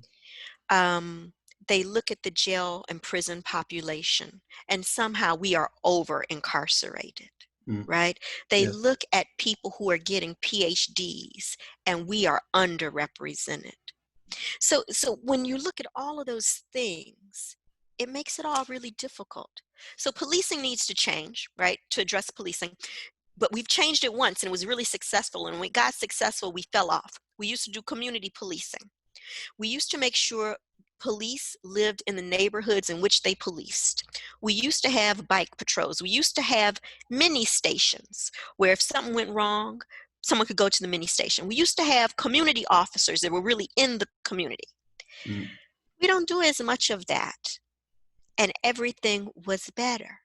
They look at the jail and prison population, and somehow we are over incarcerated. Mm. Right? They Yes. look at people who are getting PhDs and we are underrepresented. So when you look at all of those things, it makes it all really difficult. So policing needs to change, right? To address policing. But we've changed it once and it was really successful. And when we got successful, we fell off. We used to do community policing. We used to make sure police lived in the neighborhoods in which they policed. We used to have bike patrols. We used to have mini stations where if something went wrong, someone could go to the mini station. We used to have community officers that were really in the community. Mm. We don't do as much of that. And everything was better.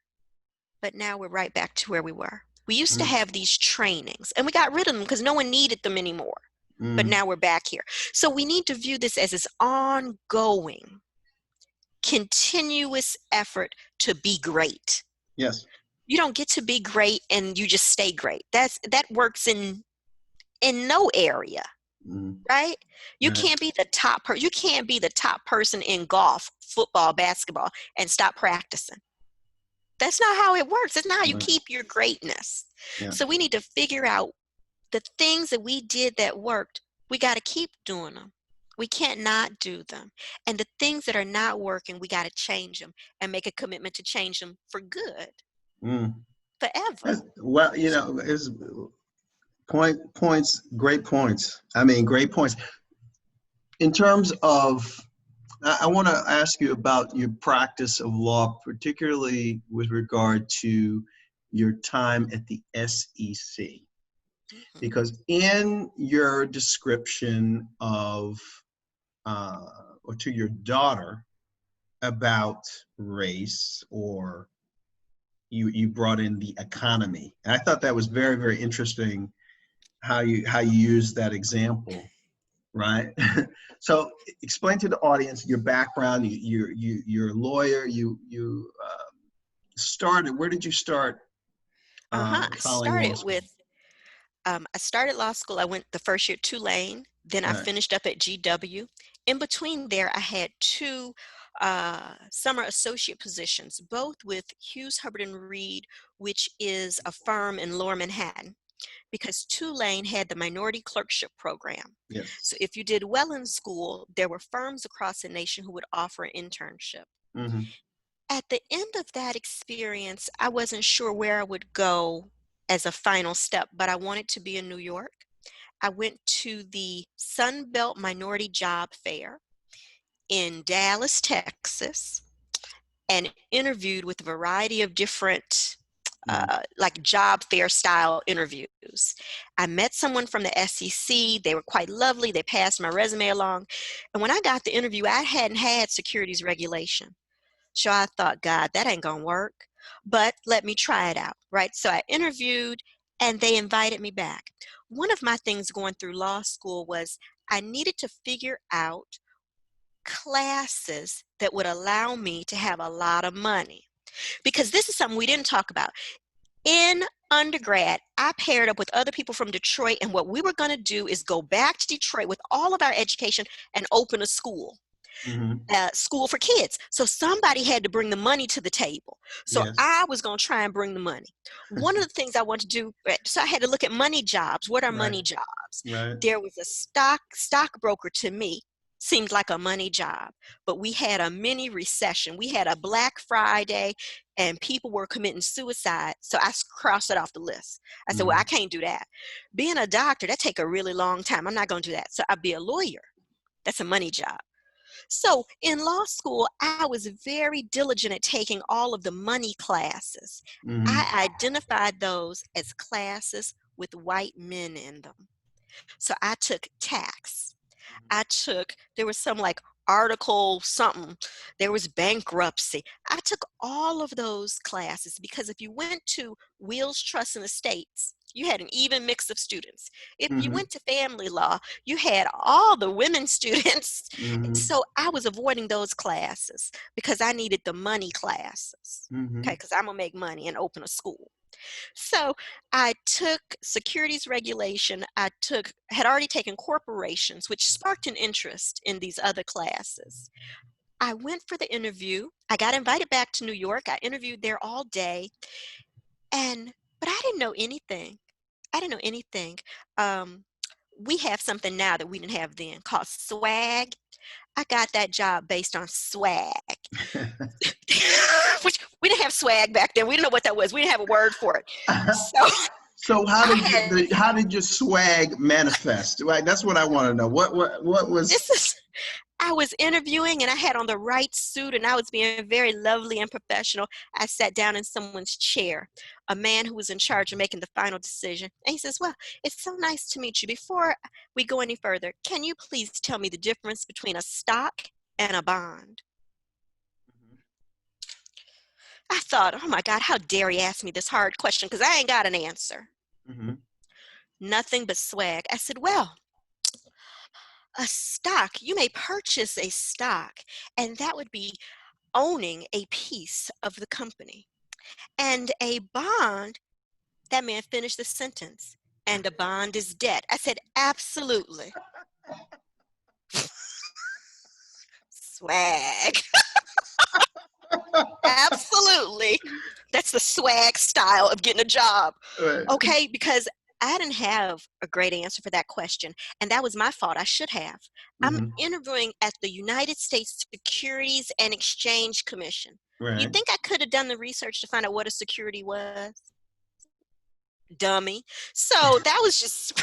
But now we're right back to where we were. We used to Mm. have these trainings and we got rid of them because no one needed them anymore. but Mm. now we're back here. So we need to view this as this ongoing, continuous effort to be great. Yes. You don't get to be great and you just stay great. That works in no area, Mm. right? You Right. can't be the you can't be the top person in golf, football, basketball and stop practicing. That's not how it works. It's not how you Right. keep your greatness. Yeah. So we need to figure out the things that we did that worked. We got to keep doing them. We can't not do them. And the things that are not working, we got to change them and make a commitment to change them for good, Mm. forever. Well, is points, great points. I mean, great points. In terms of, I want to ask you about your practice of law, particularly with regard to your time at the SEC. Mhm. Because in your description of, or to your daughter about race, or you brought in the economy. And I thought that was very, very interesting how you use that example, right? So explain to the audience your background. You're a lawyer. You started. Where did you start I following law started school? with, I started law school. I went the first year at Tulane, then I Right. finished up at GW. In between there, I had two summer associate positions, both with Hughes, Hubbard and Reed, which is a firm in Lower Manhattan, because Tulane had the minority clerkship program. Yes. So if you did well in school, there were firms across the nation who would offer an internship. Mm-hmm. At the end of that experience, I wasn't sure where I would go as a final step, but I wanted to be in New York. I went to the Sun Belt Minority Job Fair in Dallas, Texas, and interviewed with a variety of different Mm-hmm. like job fair style interviews. I met someone from the SEC. They were quite lovely. They passed my resume along. And when I got the interview, I hadn't had securities regulation. So I thought, God, that ain't going to work, but let me try it out, right? So I interviewed and they invited me back. One of my things going through law school was I needed to figure out classes that would allow me to have a lot of money, because this is something we didn't talk about. In undergrad, I paired up with other people from Detroit, and what we were going to do is go back to Detroit with all of our education and open a school. Mm-hmm. School for kids. So somebody had to bring the money to the table. So Yes. I was going to try and bring the money. One of the things I wanted to do, so I had to look at money jobs. What are Right. money jobs? Right. There was a stockbroker, to me seemed like a money job, but we had a mini recession. We had a Black Friday and people were committing suicide. So I crossed it off the list. I said, well, I Mm-hmm. can't do that. Being a doctor, that take a really long time. I'm not going to do that. So I'd be a lawyer. That's a money job. So in law school, I was very diligent at taking all of the money classes. Mm-hmm. I identified those as classes with white men in them. So I took tax. There was some like article something, there was bankruptcy. I took all of those classes because if you went to wills, trusts, and estates, you had an even mix of students. If you Mm-hmm. went to family law, you had all the women students. Mm-hmm. So I was avoiding those classes because I needed the money classes. Mm-hmm. Okay, because I'm gonna make money and open a school. So I took securities regulation. Had already taken corporations, which sparked an interest in these other classes. I went for the interview. I got invited back to New York. I interviewed there all day. But I didn't know anything. I didn't know anything. Um, we have something now that we didn't have then called swag. I got that job based on swag. Which we didn't have swag back then. We didn't know what that was. We didn't have a word for it. So So I had how did your swag manifest? Right, that's what I want to know. What was? this is I was interviewing and I had on the right suit and I was being very lovely and professional. I sat down in someone's chair, a man who was in charge of making the final decision. And he says, well, it's so nice to meet you. Before we go any further, can you please tell me the difference between a stock and a bond? I thought, oh my God, how dare he ask me this hard question because I ain't got an answer. Mm-hmm. Nothing but swag. I said, well, A stock, you may purchase a stock, and that would be owning a piece of the company. And a bond, that man finished the sentence, and a bond is debt. I said, absolutely. Swag. Absolutely. That's the swag style of getting a job. Right. Okay, because I didn't have a great answer for that question, and that was my fault. I should have. I'm interviewing at the United States Securities and Exchange Commission. You Right. think I could have done the research to find out what a security was? Dummy. So that was just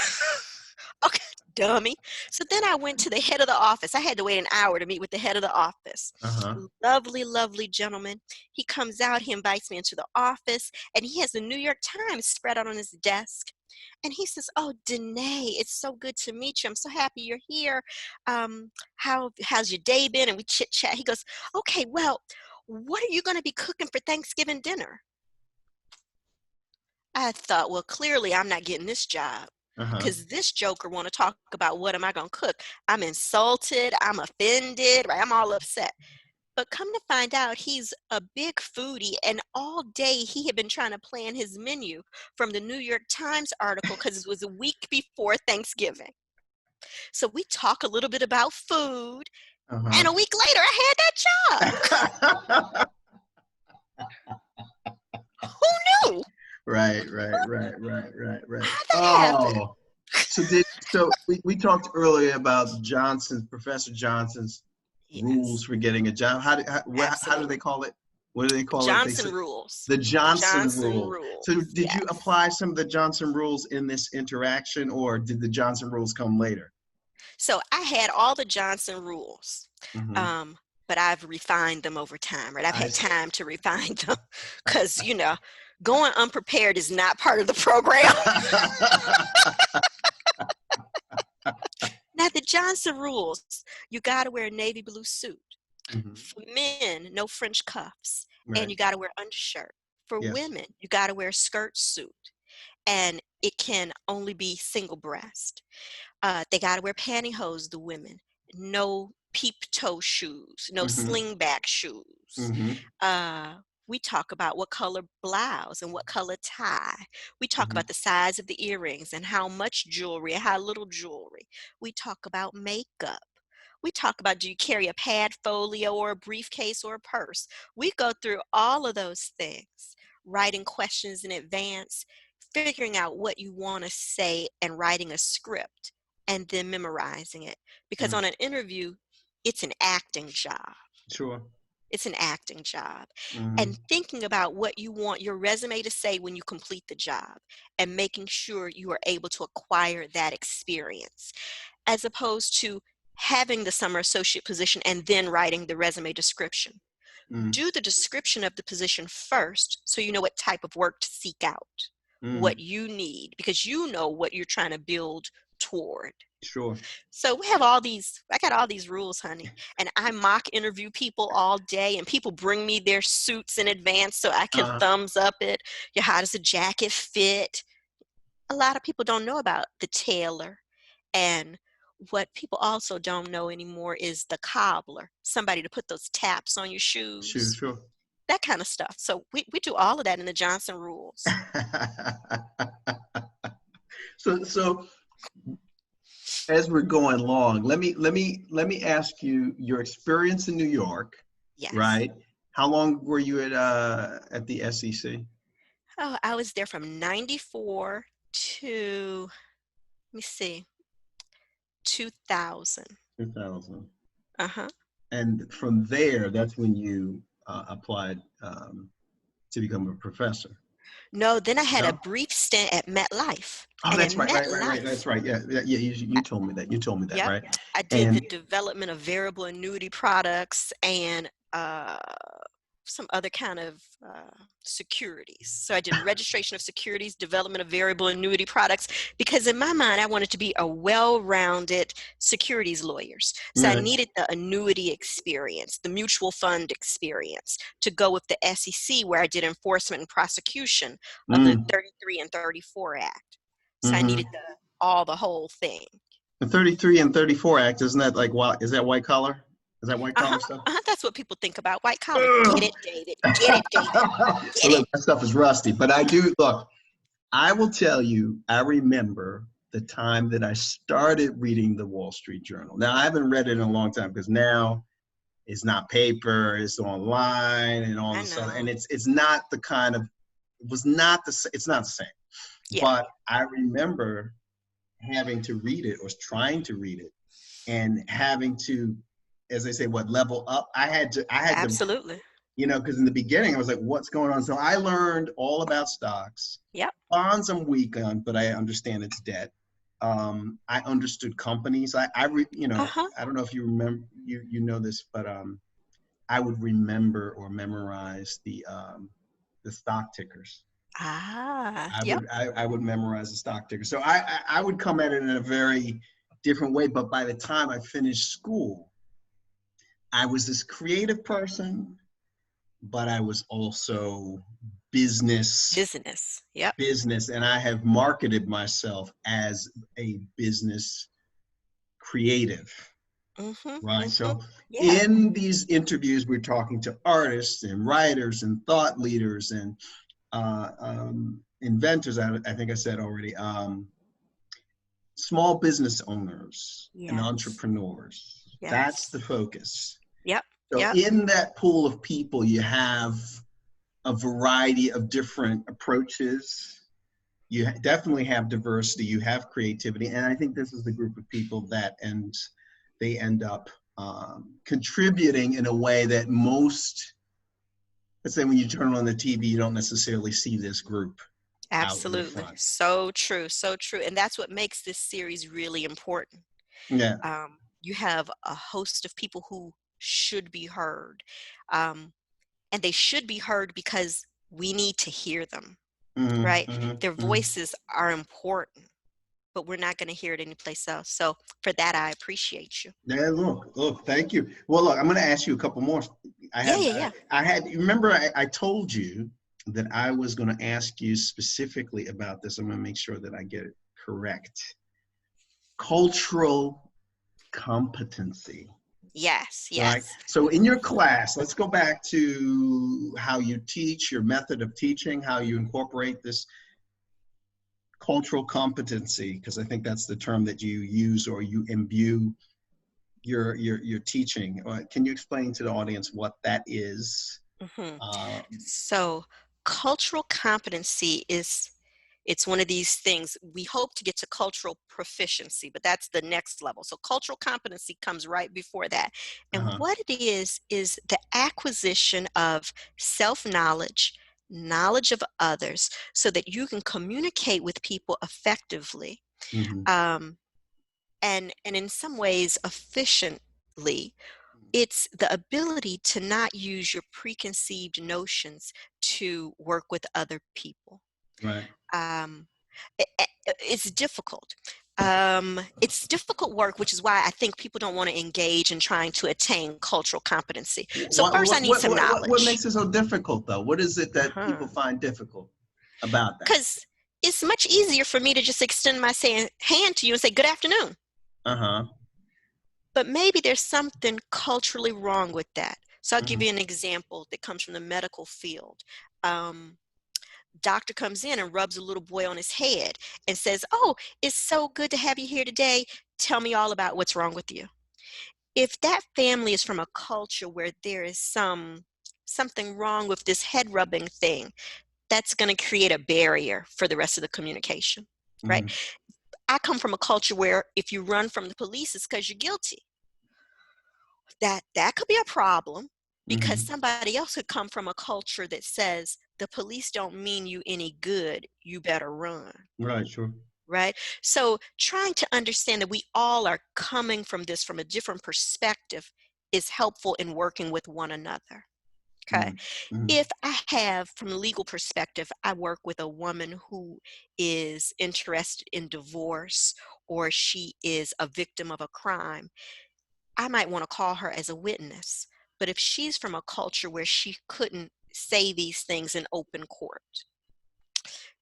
okay, dummy. So then I went to the head of the office. I had to wait an hour to meet with the head of the office. Lovely, lovely gentleman. He comes out, he invites me into the office, and he has the New York Times spread out on his desk. And he says, "Oh, Danné, it's so good to meet you. I'm so happy you're here. How's your day been?" And we chit chat. He goes, "Okay, well, what are you going to be cooking for Thanksgiving dinner?" I thought, well, clearly I'm not getting this job because this joker want to talk about what am I going to cook. I'm insulted. I'm offended. Right? I'm all upset. But come to find out, he's a big foodie, and all day he had been trying to plan his menu from the New York Times article because it was a week before Thanksgiving. So we talk a little bit about food, and a week later I had that job. Who knew? Right. How'd that happen? So we talked earlier about Professor Johnson's rules for getting a job. How do they call it? What do they call Johnson it? rules. The Johnson rules. rules. So did you apply some of the Johnson rules in this interaction, or did the Johnson rules come later? So I had all the Johnson rules, but I've refined them over time, right? I've had time to refine them because, going unprepared is not part of the program. Now, the Johnson rules, you got to wear a navy blue suit. For men, no French cuffs, and you got to wear undershirt. For women, you got to wear a skirt suit, and it can only be single breast. They got to wear pantyhose, the women. No peep toe shoes, no slingback shoes. We talk about what color blouse and what color tie. We talk about the size of the earrings and how much jewelry and how little jewelry. We talk about makeup. We talk about, do you carry a pad folio or a briefcase or a purse? We go through all of those things, writing questions in advance, figuring out what you want to say and writing a script and then memorizing it. Because on an interview, it's an acting job. Sure. It's an acting job. And thinking about what you want your resume to say when you complete the job and making sure you are able to acquire that experience, as opposed to having the summer associate position and then writing the resume description. Do the description of the position first so you know what type of work to seek out, what you need, because you know what you're trying to build toward. Sure. So I got all these rules, honey, and I mock interview people all day, and people bring me their suits in advance so I can thumbs up it. How does a jacket fit? A lot of people don't know about the tailor, and what people also don't know anymore is the cobbler, somebody to put those taps on your shoes. Sure. That kind of stuff. So we do all of that in the Johnson rules. So as we're going along, let me ask you your experience in New York. Yes. Right. How long were you at the SEC? Oh, I was there from 94 to, let me see, 2000. 2000. Uh-huh. And from there, that's when you applied to become a professor. No, then I had a brief stint at MetLife. Oh, that's right. That's right. Yeah. You told me that. Yep. Right? I did the development of variable annuity products and some other kind of securities. So I did registration of securities, development of variable annuity products, because in my mind, I wanted to be a well-rounded securities lawyer. So I needed the annuity experience, the mutual fund experience to go with the SEC, where I did enforcement and prosecution of the 33 and 34 Act. So I needed the whole thing. The 33 and 34 Act, isn't that like, is that white collar? Is that white collar stuff? That's what people think about white collar. Get it, David. Get it, David. Get Look, it. that stuff is rusty, but I will tell you, I remember the time that I started reading the Wall Street Journal. Now, I haven't read it in a long time because now it's not paper, it's online and all I this other, know. and it's not the kind of, it's not the same. Yeah. But I remember having to read it or trying to read it and having to, as they say, level up. I had to, Absolutely. because in the beginning I was like, what's going on? So I learned all about stocks. Yep. Bonds I'm weak on, but I understand it's debt. I understood companies. I don't know if you remember, you know this, but I would remember or memorize the stock tickers. Yep. I would memorize the stock ticker. So I would come at it in a very different way. But by the time I finished school, I was this creative person, but I was also business, Yep. and I have marketed myself as a business creative, right? So Yeah. in these interviews, we're talking to artists and writers and thought leaders and inventors, I think I said already, small business owners and Yes. entrepreneurs. Yes. That's the focus. Yep. So Yep. in that pool of people, you have a variety of different approaches. You definitely have diversity, you have creativity, and I think this is the group of people that they end up contributing in a way that most, let's say when you turn on the TV, you don't necessarily see this group out in the Absolutely. front. So true. So true. And that's what makes this series really important. Yeah. You have a host of people who should be heard. And they should be heard because we need to hear them, right? Their voices are important, but we're not going to hear it anyplace else. So for that, I appreciate you. Yeah, look, thank you. Well, look, I'm going to ask you a couple more. Yeah. Remember, I told you that I was going to ask you specifically about this. I'm going to make sure that I get it correct. Cultural competency. Yes. Right. So in your class, let's go back to how you teach, your method of teaching, how you incorporate this cultural competency, because I think that's the term that you use or you imbue your teaching. Can you explain to the audience what that is? So cultural competency it's one of these things. We hope to get to cultural proficiency, but that's the next level. So cultural competency comes right before that. And what it is the acquisition of self-knowledge, knowledge of others, so that you can communicate with people effectively, and in some ways efficiently. It's the ability to not use your preconceived notions to work with other people. Right. It's difficult. It's difficult work, which is why I think people don't want to engage in trying to attain cultural competency. So first, I need some knowledge. What makes it so difficult, though? What is it that people find difficult about that? Because it's much easier for me to just extend my hand to you and say, good afternoon. But maybe there's something culturally wrong with that. So I'll give you an example that comes from the medical field. Doctor comes in and rubs a little boy on his head and says, oh, it's so good to have you here today. Tell me all about what's wrong with you. If that family is from a culture where there is something wrong with this head rubbing thing, that's going to create a barrier for the rest of the communication, right? I come from a culture where if you run from the police, it's because you're guilty. That could be a problem, because somebody else could come from a culture that says the police don't mean you any good, you better run. Right, sure. Right? So trying to understand that we all are coming from this from a different perspective is helpful in working with one another. Okay. If I have, from a legal perspective, I work with a woman who is interested in divorce, or she is a victim of a crime, I might want to call her as a witness. But if she's from a culture where she couldn't say these things in open court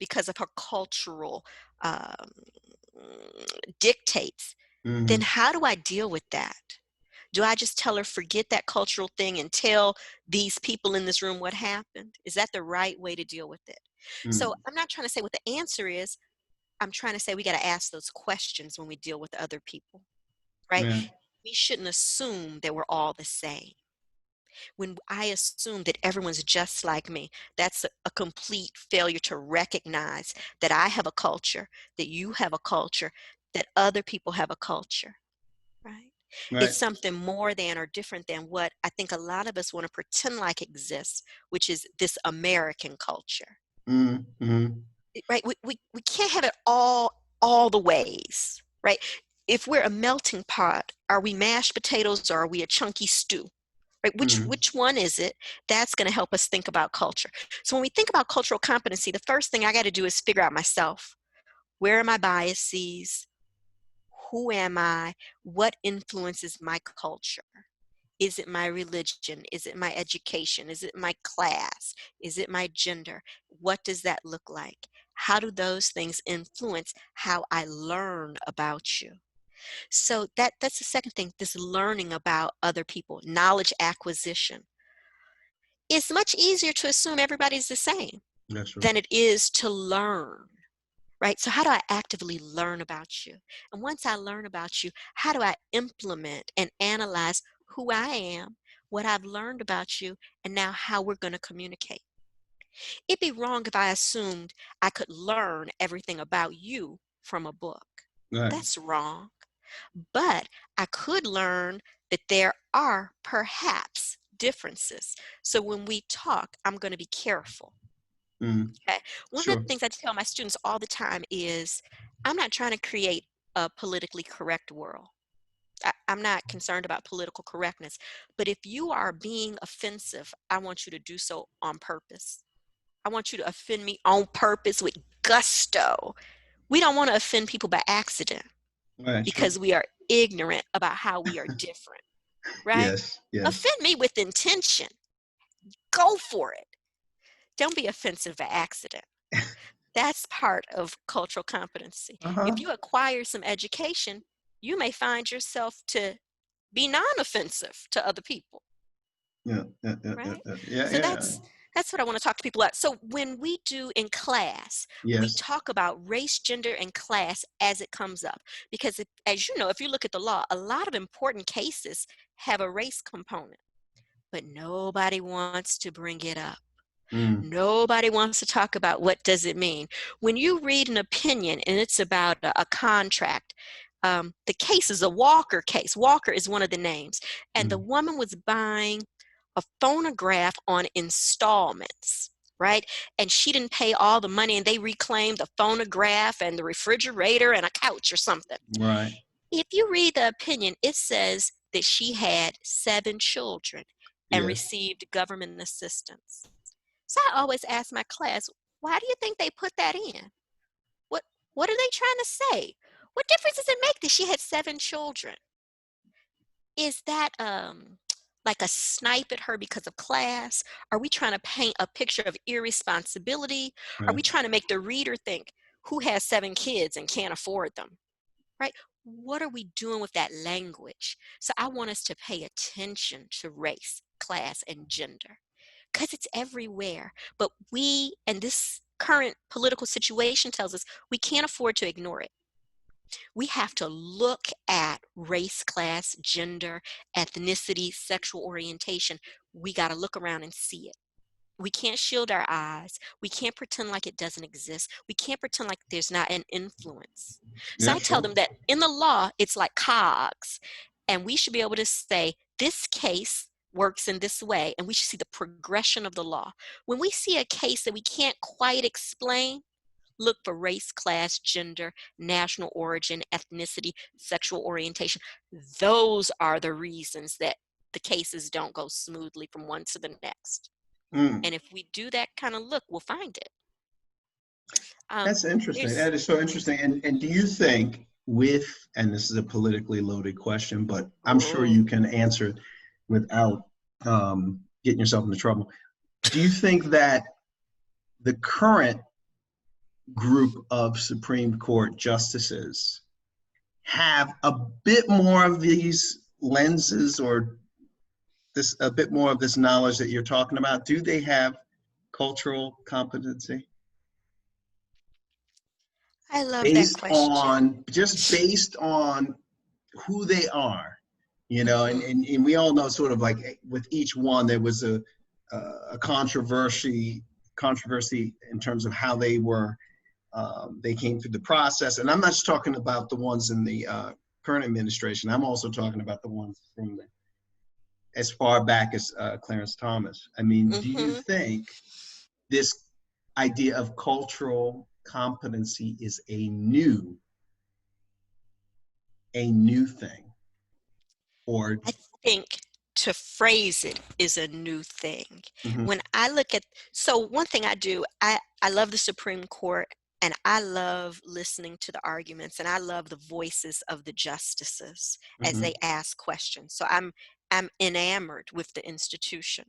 because of her cultural dictates, then Mm-hmm. how do I deal with that? Do I just tell her, forget that cultural thing and tell these people in this room what happened? Is that the right way to deal with it? So I'm not trying to say what the answer is. I'm trying to say we got to ask those questions when we deal with other people, right? Yeah. We shouldn't assume that we're all the same. When I assume that everyone's just like me, that's a complete failure to recognize that I have a culture, that you have a culture, that other people have a culture, right? It's Right. something more than or different than what I think a lot of us want to pretend like exists, which is this American culture, Mm-hmm. right? We can't have it all the ways, right? If we're a melting pot, are we mashed potatoes or are we a chunky stew? Right? Mm-hmm. Which one is it? That's going to help us think about culture. So when we think about cultural competency, the first thing I got to do is figure out myself. Where are my biases? Who am I? What influences my culture? Is it my religion? Is it my education? Is it my class? Is it my gender? What does that look like? How do those things influence how I learn about you? So that's the second thing, this learning about other people, knowledge acquisition. It's much easier to assume everybody's the same That's right. than it is to learn, right? So how do I actively learn about you? And once I learn about you, how do I implement and analyze who I am, what I've learned about you, and now how we're going to communicate? It'd be wrong if I assumed I could learn everything about you from a book. Right. That's wrong. But I could learn that there are perhaps differences. So when we talk, I'm going to be careful. Mm. Okay. One of the Sure. things I tell my students all the time is I'm not trying to create a politically correct world. I'm not concerned about political correctness. But if you are being offensive, I want you to do so on purpose. I want you to offend me on purpose with gusto. We don't want to offend people by accident Right. Sure. because we are ignorant about how we are different, right? Yes. Yes. Offend me with intention. Go for it. Don't be offensive by accident. That's part of cultural competency. Uh-huh. If you acquire some education, you may find yourself to be non-offensive to other people, Yeah. Yeah. Yeah. Yeah. right? Yeah. Yeah. So Yeah. that's what I want to talk to people about. So when we do in class, we Yes. talk about race, gender, and class as it comes up. Because as you know, if you look at the law, a lot of important cases have a race component, but nobody wants to bring it up. Mm. Nobody wants to talk about what does it mean. When you read an opinion and it's about a contract, the case is a Walker case. Walker is one of the names. And the Mm. woman was buying a phonograph on installments, right? And she didn't pay all the money and they reclaimed the phonograph and the refrigerator and a couch or something. Right. If you read the opinion, it says that she had 7 children and Yes. received government assistance. So I always ask my class, why do you think they put that in? What what are they trying to say? What difference does it make that she had 7 children? Is that like a snipe at her because of class? Are we trying to paint a picture of irresponsibility? Are we Right. trying to make the reader think who has 7 kids and can't afford them? Right? What are we doing with that language? So I want us to pay attention to race, class, and gender because it's everywhere. But we, and this current political situation tells us we can't afford to ignore it. We have to look at race, class, gender, ethnicity, sexual orientation. We got to look around and see it. We can't shield our eyes. We can't pretend like it doesn't exist. We can't pretend like there's not an influence. So Yeah. I tell Sure. them that in the law, it's like cogs. And we should be able to say, this case works in this way. And we should see the progression of the law. When we see a case that we can't quite explain, look for race, class, gender, national origin, ethnicity, sexual orientation. Those are the reasons that the cases don't go smoothly from one to the next. Mm. And if we do that kind of look, we'll find it. That's interesting. There's, That is so interesting. And do you think with, and this is a politically loaded question, but I'm sure oh, you can answer it without getting yourself into trouble. Do you think that the current group of Supreme Court justices have a bit more of these lenses or a bit more of this knowledge that you're talking about? Do they have cultural competency? I love that Based question. on, just based on who they are, you know, Hmm. and we all know sort of like with each one, there was a controversy in terms of how they came through the process. And I'm not just talking about the ones in the current administration. I'm also talking about the ones from as far back as Clarence Thomas. I mean, do you Hmm. think this idea of cultural competency is a new thing? Or I think to phrase it is a new thing. mhm, When I look at, so one thing I do, I love the Supreme Court and I love listening to the arguments and I love the voices of the justices as they mhm, ask questions. So I'm enamored with the institution,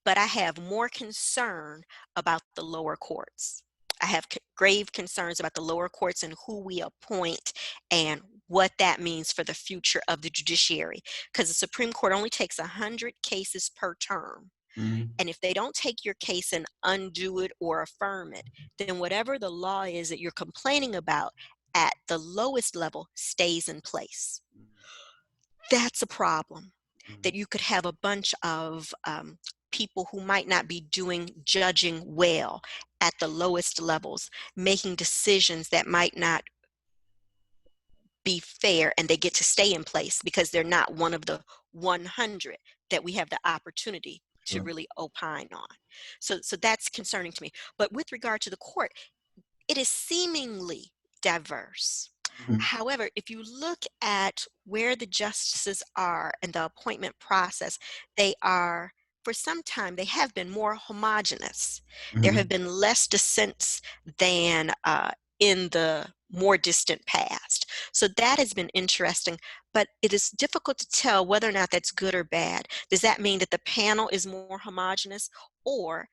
but I have more concern about the lower courts. I have grave concerns about the lower courts and who we appoint and what that means for the future of the judiciary. Because the Supreme Court only takes 100 cases per term. mhm, And if they don't take your case and undo it or affirm it, then whatever the law is that you're complaining about at the lowest level stays in place. That's a problem, mhm, that you could have a bunch of people who might not be doing judging well at the lowest levels, making decisions that might not be fair, and they get to stay in place because they're not one of the 100 that we have the opportunity to sure. really opine on. So that's concerning to me. But with regard to the court, it is seemingly diverse. Mhm, However, if you look at where the justices are and the appointment process, they are, for some time, they have been more homogenous. There have mhm, been less dissents than in the more distant past. So that has been interesting, but it is difficult to tell whether or not that's good or bad. Does that mean that the panel is more homogenous, or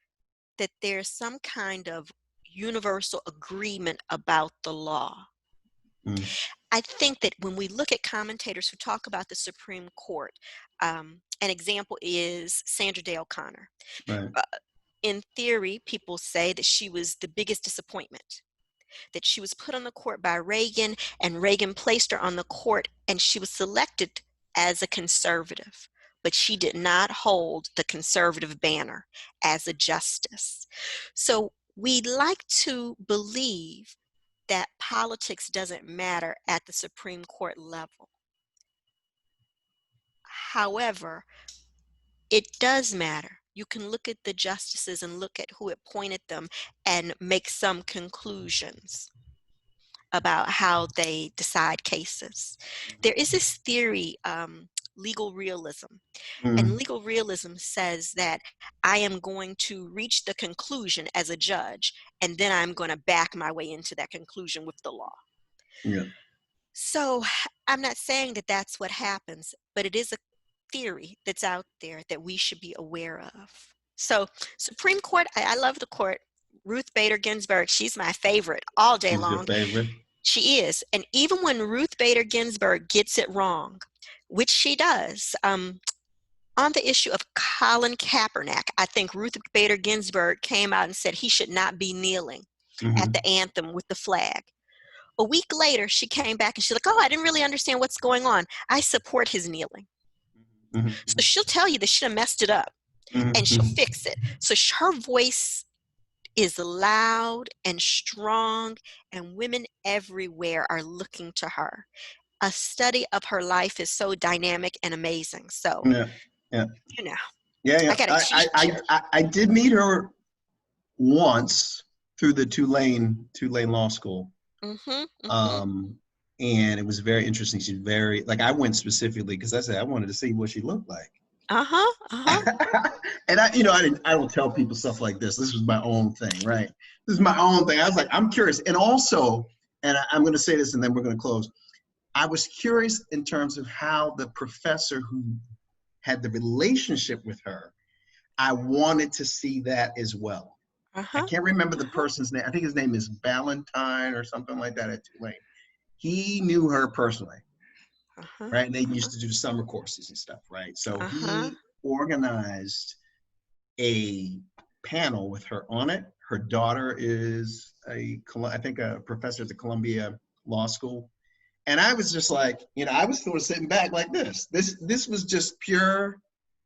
that there's some kind of universal agreement about the law? mhm, I think that when we look at commentators who talk about the Supreme Court, an example is Sandra Day O'Connor. right. Uh, in theory, people say that she was the biggest disappointment, that she was put on the court by Reagan, and Reagan placed her on the court, and she was selected as a conservative. But she did not hold the conservative banner as a justice. So we'd like to believe that politics doesn't matter at the Supreme Court level. However, it does matter. You can look at the justices and look at who appointed them and make some conclusions about how they decide cases. There is this theory, legal realism, and Mhm, legal realism says that I am going to reach the conclusion as a judge, and then I'm going to back my way into that conclusion with the law. yeah. So I'm not saying that that's what happens, but it is a theory that's out there that we should be aware of. So Supreme Court, I love the court. Ruth Bader Ginsburg, she's my favorite all day She's your long. favorite? She is. And even when Ruth Bader Ginsburg gets it wrong, which she does, on the issue of Colin Kaepernick, I think Ruth Bader Ginsburg came out and said he should not be kneeling at the Mhm, anthem with the flag. A week later, she came back and she's like, oh, I didn't really understand what's going on. I support his kneeling. mhm, So she'll tell you that she done messed it up mhm, and she'll mhm, fix it. So her voice is loud and strong, and women everywhere are looking to her. A study of her life is so dynamic and amazing. So, yeah, yeah, you know, yeah, I yeah. got a t-shirt. I did meet her once through the Tulane Law School. Mm-hmm, mm-hmm. Um, and it was very interesting. She's very, like, I went specifically because I said I wanted to see what she looked like. Uh-huh, uh-huh. And I don't tell people stuff like this. This was my own thing, right? This is my own thing. I was like, I'm curious. And also, I'm going to say this and then we're going to close. I was curious in terms of how the professor who had the relationship with her, I wanted to see that as well. I Uh-huh, can't remember the uh-huh. person's name. I think his name is Valentine or something like that at Tulane. he knew her personally, Uh-huh. right? And they used Uh-huh. to do summer courses and stuff, right? So Uh-huh. he organized a panel with her on it. Her daughter is I think a professor at the Columbia Law School. And I was just like, you know, I was sort of sitting back like this. This was just pure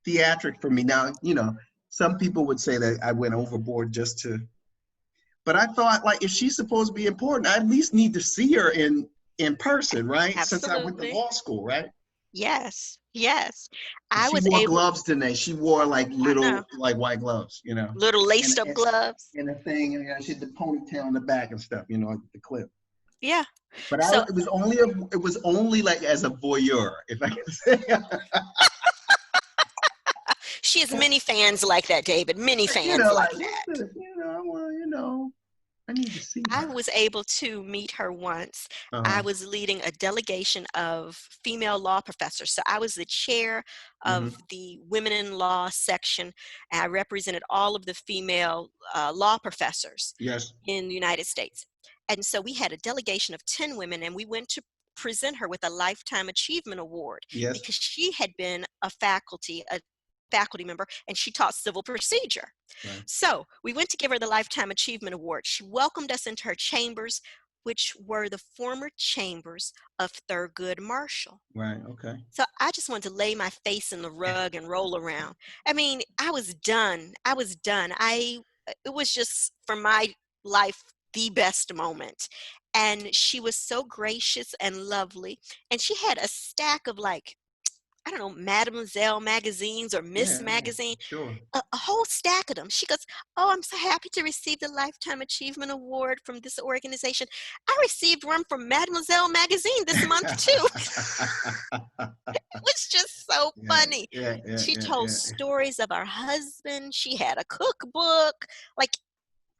theatric for me. Now, you know, some people would say that I went overboard just to, but I thought, like, if she's supposed to be important, I at least need to see her in person, right? Since I went to Absolutely. law school, right? Yes. Yes. And I she was wore able, gloves, Danné. She wore like I know, little, like white gloves, you know, little and laced up gloves. and a thing, and she had the ponytail in the back and stuff, you know, like the clip. Yeah. But So it was only like as a voyeur, if I can say. she has many fans like that, David. Many You fans know, like like what's that. this? You know, well, you know, I need to see I her. was able to meet her once. I Uh-huh. was leading a delegation of female law professors. So I was the chair of Mm-hmm. the Women in Law section, and I represented all of the female law professors Yes. in the United States. And so we had a delegation of 10 women, and we went to present her with a Lifetime Achievement Award Yes. because she had been a faculty member, and she taught civil procedure. Right. So we went to give her the Lifetime Achievement Award. She welcomed us into her chambers, which were the former chambers of Thurgood Marshall. Right. Okay. So I just wanted to lay my face in the rug and roll around. I mean, I was done. I was done. It was just for my life the best moment. And she was so gracious and lovely. And she had a stack of, like, I don't know, Mademoiselle magazines or Miss Yeah. Yeah. magazine, Sure. a whole stack of them. She goes, "Oh, I'm so happy to receive the Lifetime Achievement Award from this organization. I received one from Mademoiselle magazine this month too." It was just so Yeah. funny. Yeah. Yeah. She Yeah. told Yeah. stories of her husband. She had a cookbook. Like,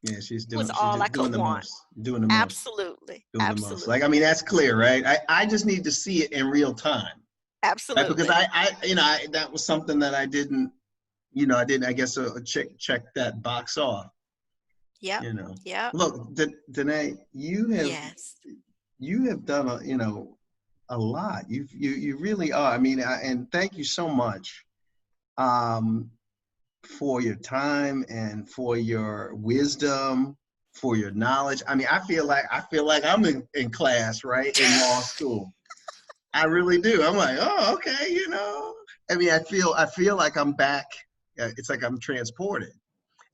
Yeah. it was She's all I just could doing the want. most. Doing the most. Absolutely. Doing the most. Like, I Absolutely. mean, that's clear, right? I just need to see it in real time. Right? Because Absolutely. you know, that was something that I didn't, you know, I guess, check that box off, Yep. you know. Yep. Look, Danné, Yes. you have done you know, a lot. You really are. I mean, and thank you so much, um, for your time and for your wisdom, for your knowledge. I mean, I feel like I'm in class, right, in law school. I really do. I'm like, oh, okay, you know. I mean, I feel like I'm back. It's like I'm transported,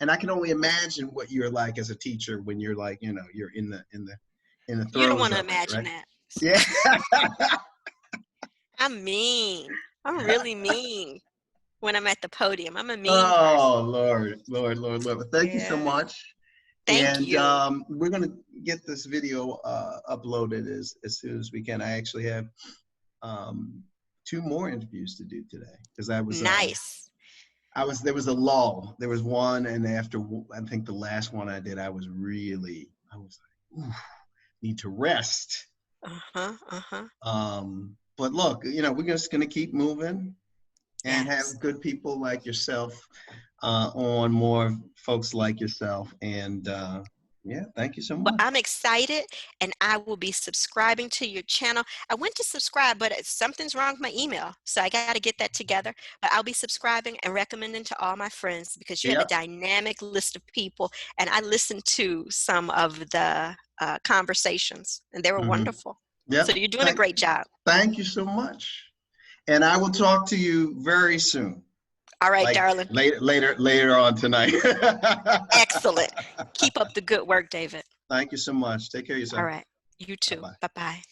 and I can only imagine what you're like as a teacher when you're like, you know, you're in the You don't throes want to of it, imagine right? that. Yeah. I'm mean. I'm really mean when I'm at the podium. I'm a mean person. Oh, Lord, Lord, Lord, Lord. But thank you so Yeah. much. Thank And you. we're gonna get this video uploaded as soon as we can. I actually have um, 2 more interviews to do today because Nice. there was a lull. There was one, and after I think the last one I did, I was like, ooh, need to rest. Uh-huh. Uh-huh. But look, you know, we're just gonna keep moving and Yes. have good people like yourself on, more folks like yourself. And yeah, thank you so Well, much. I'm excited, and I will be subscribing to your channel. I went to subscribe, but something's wrong with my email, so I got to get that together. But I'll be subscribing and recommending to all my friends because you have a Yep. dynamic list of people, and I listened to some of the conversations, and they were Mm-hmm. wonderful. So Yep. you're doing a great job. Thank you so much. And I will talk to you very soon. All right, Like darling. later on tonight. Excellent. Keep up the good work, David. Thank you so much. Take care of All yourself. right. You Bye too. bye. Bye-bye.